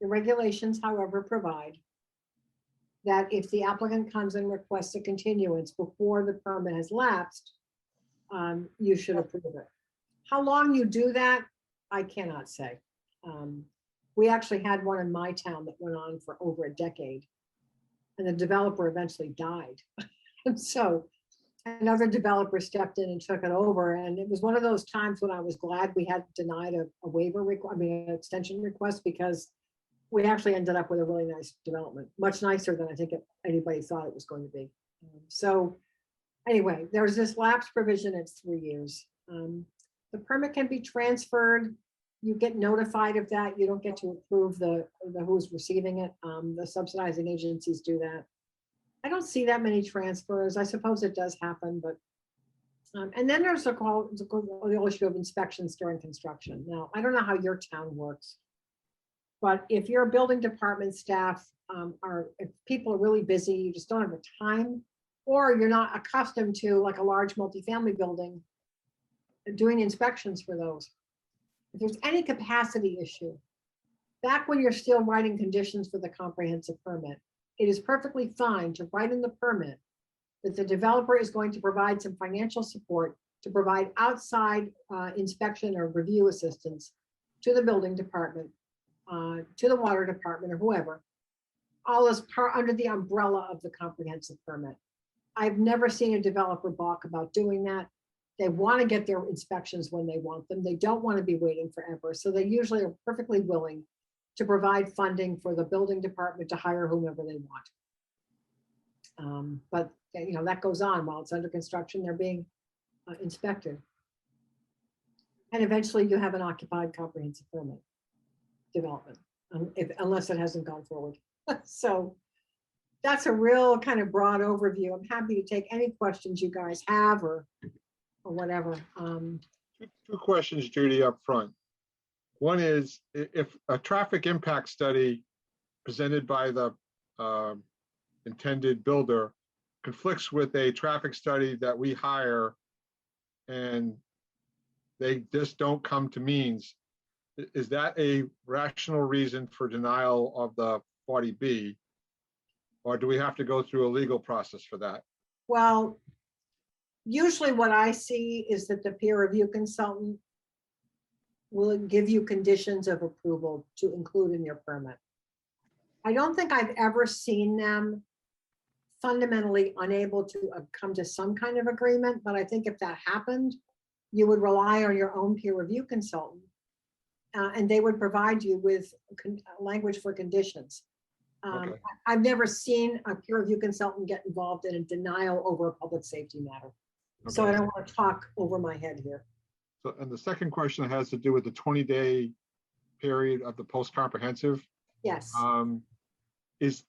S1: The regulations, however, provide that if the applicant comes and requests a continuance before the permit has lapsed, you should approve it. How long you do that, I cannot say. We actually had one in my town that went on for over a decade, and the developer eventually died. And so another developer stepped in and took it over, and it was one of those times when I was glad we had denied a waiver an extension request, because we actually ended up with a really nice development, much nicer than I think anybody thought it was going to be. So anyway, there's this lapse provision, it's 3 years. The permit can be transferred. You get notified of that. You don't get to approve the who's receiving it. The subsidizing agencies do that. I don't see that many transfers. I suppose it does happen, but and then there's the issue of inspections during construction. Now, I don't know how your town works, but if your building department staff if people are really busy, you just don't have the time, or you're not accustomed to, like, a large multifamily building, doing inspections for those. If there's any capacity issue, back when you're still writing conditions for the comprehensive permit, it is perfectly fine to write in the permit that the developer is going to provide some financial support to provide outside inspection or review assistance to the building department, to the water department, or whoever, all as part under the umbrella of the comprehensive permit. I've never seen a developer balk about doing that. They want to get their inspections when they want them. They don't want to be waiting forever. So they usually are perfectly willing to provide funding for the building department to hire whomever they want. But that goes on while it's under construction. They're being inspected. And eventually you have an occupied comprehensive permit development, unless it hasn't gone forward. So that's a real kind of broad overview. I'm happy to take any questions you guys have or whatever.
S6: Two questions, Judy, up front. One is, if a traffic impact study presented by the intended builder conflicts with a traffic study that we hire and they just don't come to means, is that a rational reason for denial of the 40B? Or do we have to go through a legal process for that?
S1: Well, usually what I see is that the peer review consultant will give you conditions of approval to include in your permit. I don't think I've ever seen them fundamentally unable to come to some kind of agreement, but I think if that happened, you would rely on your own peer review consultant, and they would provide you with language for conditions.
S6: Okay.
S1: I've never seen a peer review consultant get involved in a denial over a public safety matter. So I
S6: Okay.
S1: don't want to talk over my head here.
S6: So, and the second question has to do with the 20-day period of the post-comprehensive.
S1: Yes.
S6: Is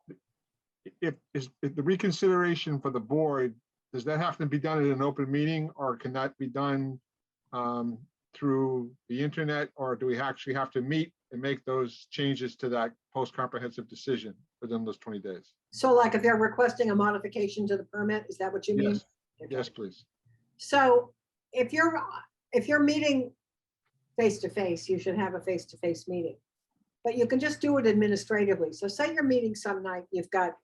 S6: the reconsideration for the board, does that have to be done in an open meeting, or can that be done through the internet, or do we actually have to meet and make those changes to that post-comprehensive decision within those 20 days?
S1: So like if they're requesting a modification to the permit, is that what you mean?
S6: Yes.
S1: Okay.
S6: Yes, please.
S1: So if you're meeting face-to-face, you should have a face-to-face meeting. But you can just do it administratively. So say you're meeting some night, you've got,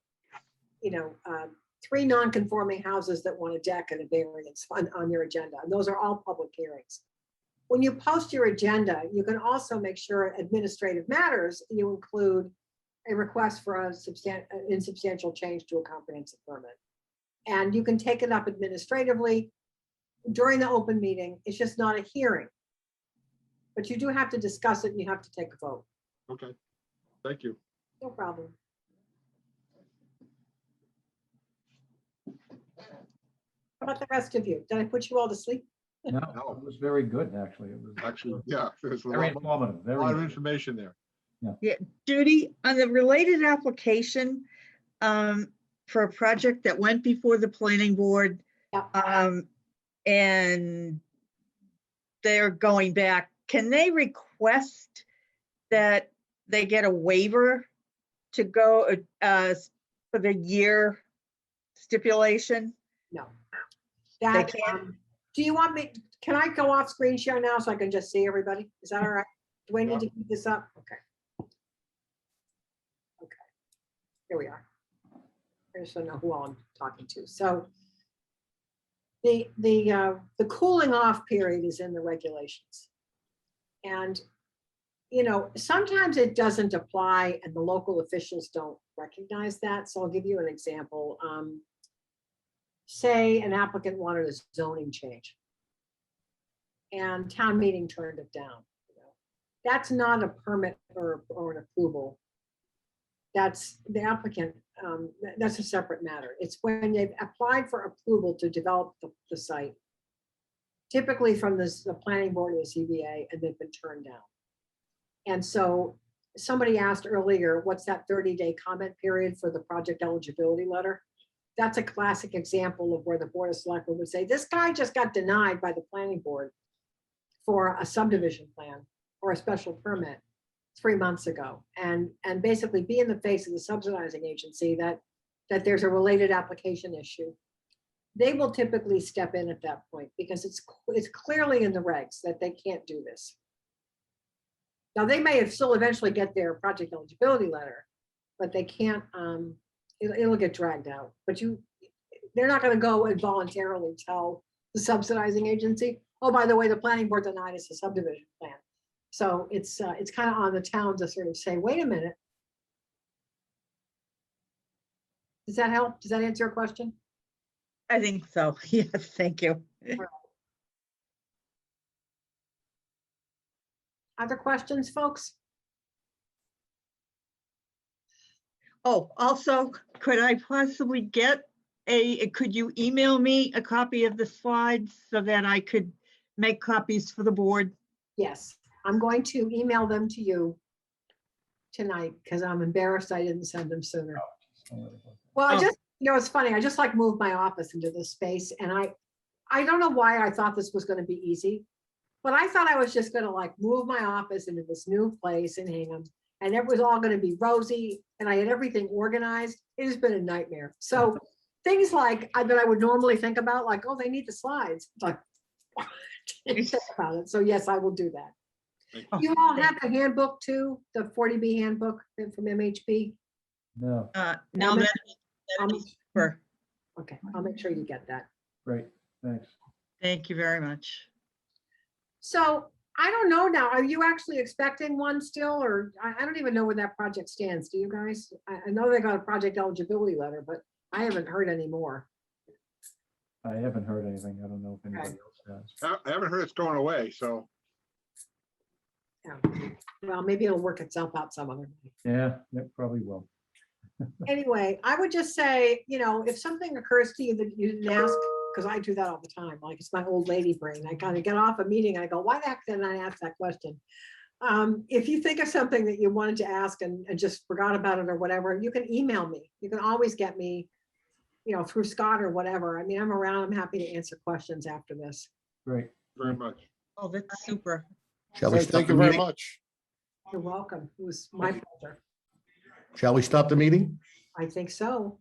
S1: 3 non-conforming houses that want a deck and a variance on your agenda. And those are all public hearings. When you post your agenda, you can also make sure administrative matters, you include a request for a insubstantial change to a comprehensive permit. And you can take it up administratively during the open meeting. It's just not a hearing. But you do have to discuss it and you have to take a vote.
S6: Okay, thank you.
S1: No problem. How about the rest of you? Did I put you all to sleep?
S2: No, it was very good, actually. It was
S6: Actually, yeah, there's a
S2: very
S6: lot
S2: informative,
S6: of
S2: very.
S6: information there.
S4: Judy, on the related application, for a project that went before the planning board,
S1: Yeah.
S4: and they're going back, can they request that they get a waiver to go for the year stipulation?
S1: No.
S4: They
S1: That,
S4: can't?
S1: do you want me, can I go off screen share now so I can just see everybody? Is that all right? Do I need to keep this up? Okay. Okay, here we are. I just don't know who all I'm talking to. So the cooling off period is in the regulations. And, you know, sometimes it doesn't apply and the local officials don't recognize that. So I'll give you an example. Say an applicant wanted a zoning change and town meeting turned it down. You know, that's not a permit or an approval. That's the applicant, that's a separate matter. It's when they've applied for approval to develop the site, typically from the planning board or the CBA, and they've been turned down. And so somebody asked earlier, what's that 30-day comment period for the project eligibility letter? That's a classic example of where the Board of Selectmen would say, this guy just got denied by the planning board for a subdivision plan or a special permit 3 months ago, and basically be in the face of the subsidizing agency that there's a related application issue. They will typically step in at that point because it's clearly in the regs that they can't do this. Now, they may have still eventually get their project eligibility letter, but they can't, it'll get dragged out. But they're not gonna go and voluntarily tell the subsidizing agency, oh, by the way, the planning board denied us a subdivision plan. So it's kind of on the town to sort of say, wait a minute. Does that help? Does that answer your question?
S4: I think so. Yes, thank you.
S1: Other questions, folks?
S4: Oh, also, could I possibly get could you email me a copy of the slides so that I could make copies for the board?
S1: Yes, I'm going to email them to you tonight because I'm embarrassed I didn't send them sooner. Well, I
S4: Oh.
S1: just, you know, it's funny. I just like moved my office into this space and I don't know why I thought this was going to be easy, but I thought I was just going to like move my office into this new place in Hingham and it was all going to be rosy and I had everything organized. It has been a nightmare. So things like that I would normally think about, like, oh, they need the slides. It's like, didn't think about it. So yes, I will do that.
S4: Oh,
S1: You all have the handbook too, the 40B handbook from MHP.
S2: No,
S4: No, that'd
S1: I'll
S4: be
S1: make-
S4: super.
S1: Okay, I'll make sure you get that.
S2: great, thanks.
S4: Thank you very much.
S1: So I don't know now, are you actually expecting one still, or I don't even know where that project stands. Do you guys? I know they got a project eligibility letter, but I haven't heard any more.
S2: I haven't heard anything. I don't know if anybody else has.
S6: I haven't heard it's going away, so.
S1: Yeah. Well, maybe it'll work itself out some other way.
S2: Yeah, that probably will.
S1: Anyway, I would just say, you know, if something occurs to you that you didn't ask, because I do that all the time, like it's my old lady brain. I kind of get off a meeting and I go, why the heck didn't I ask that question? If you think of something that you wanted to ask and just forgot about it or whatever, you can email me. You can always get me, you know, through Scott or whatever. I mean, I'm around. I'm happy to answer questions after this.
S2: Great.
S6: Very much.
S4: Oh, that's super.
S7: Shall we
S3: Great,
S7: stop
S3: thank
S7: the
S3: you very
S7: meeting?
S3: much.
S1: You're welcome. It was my pleasure.
S7: Shall we stop the meeting?
S1: I think so.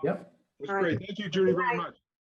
S2: Yep.
S6: That's
S1: All right.
S6: great. Thank you, Judy, very much.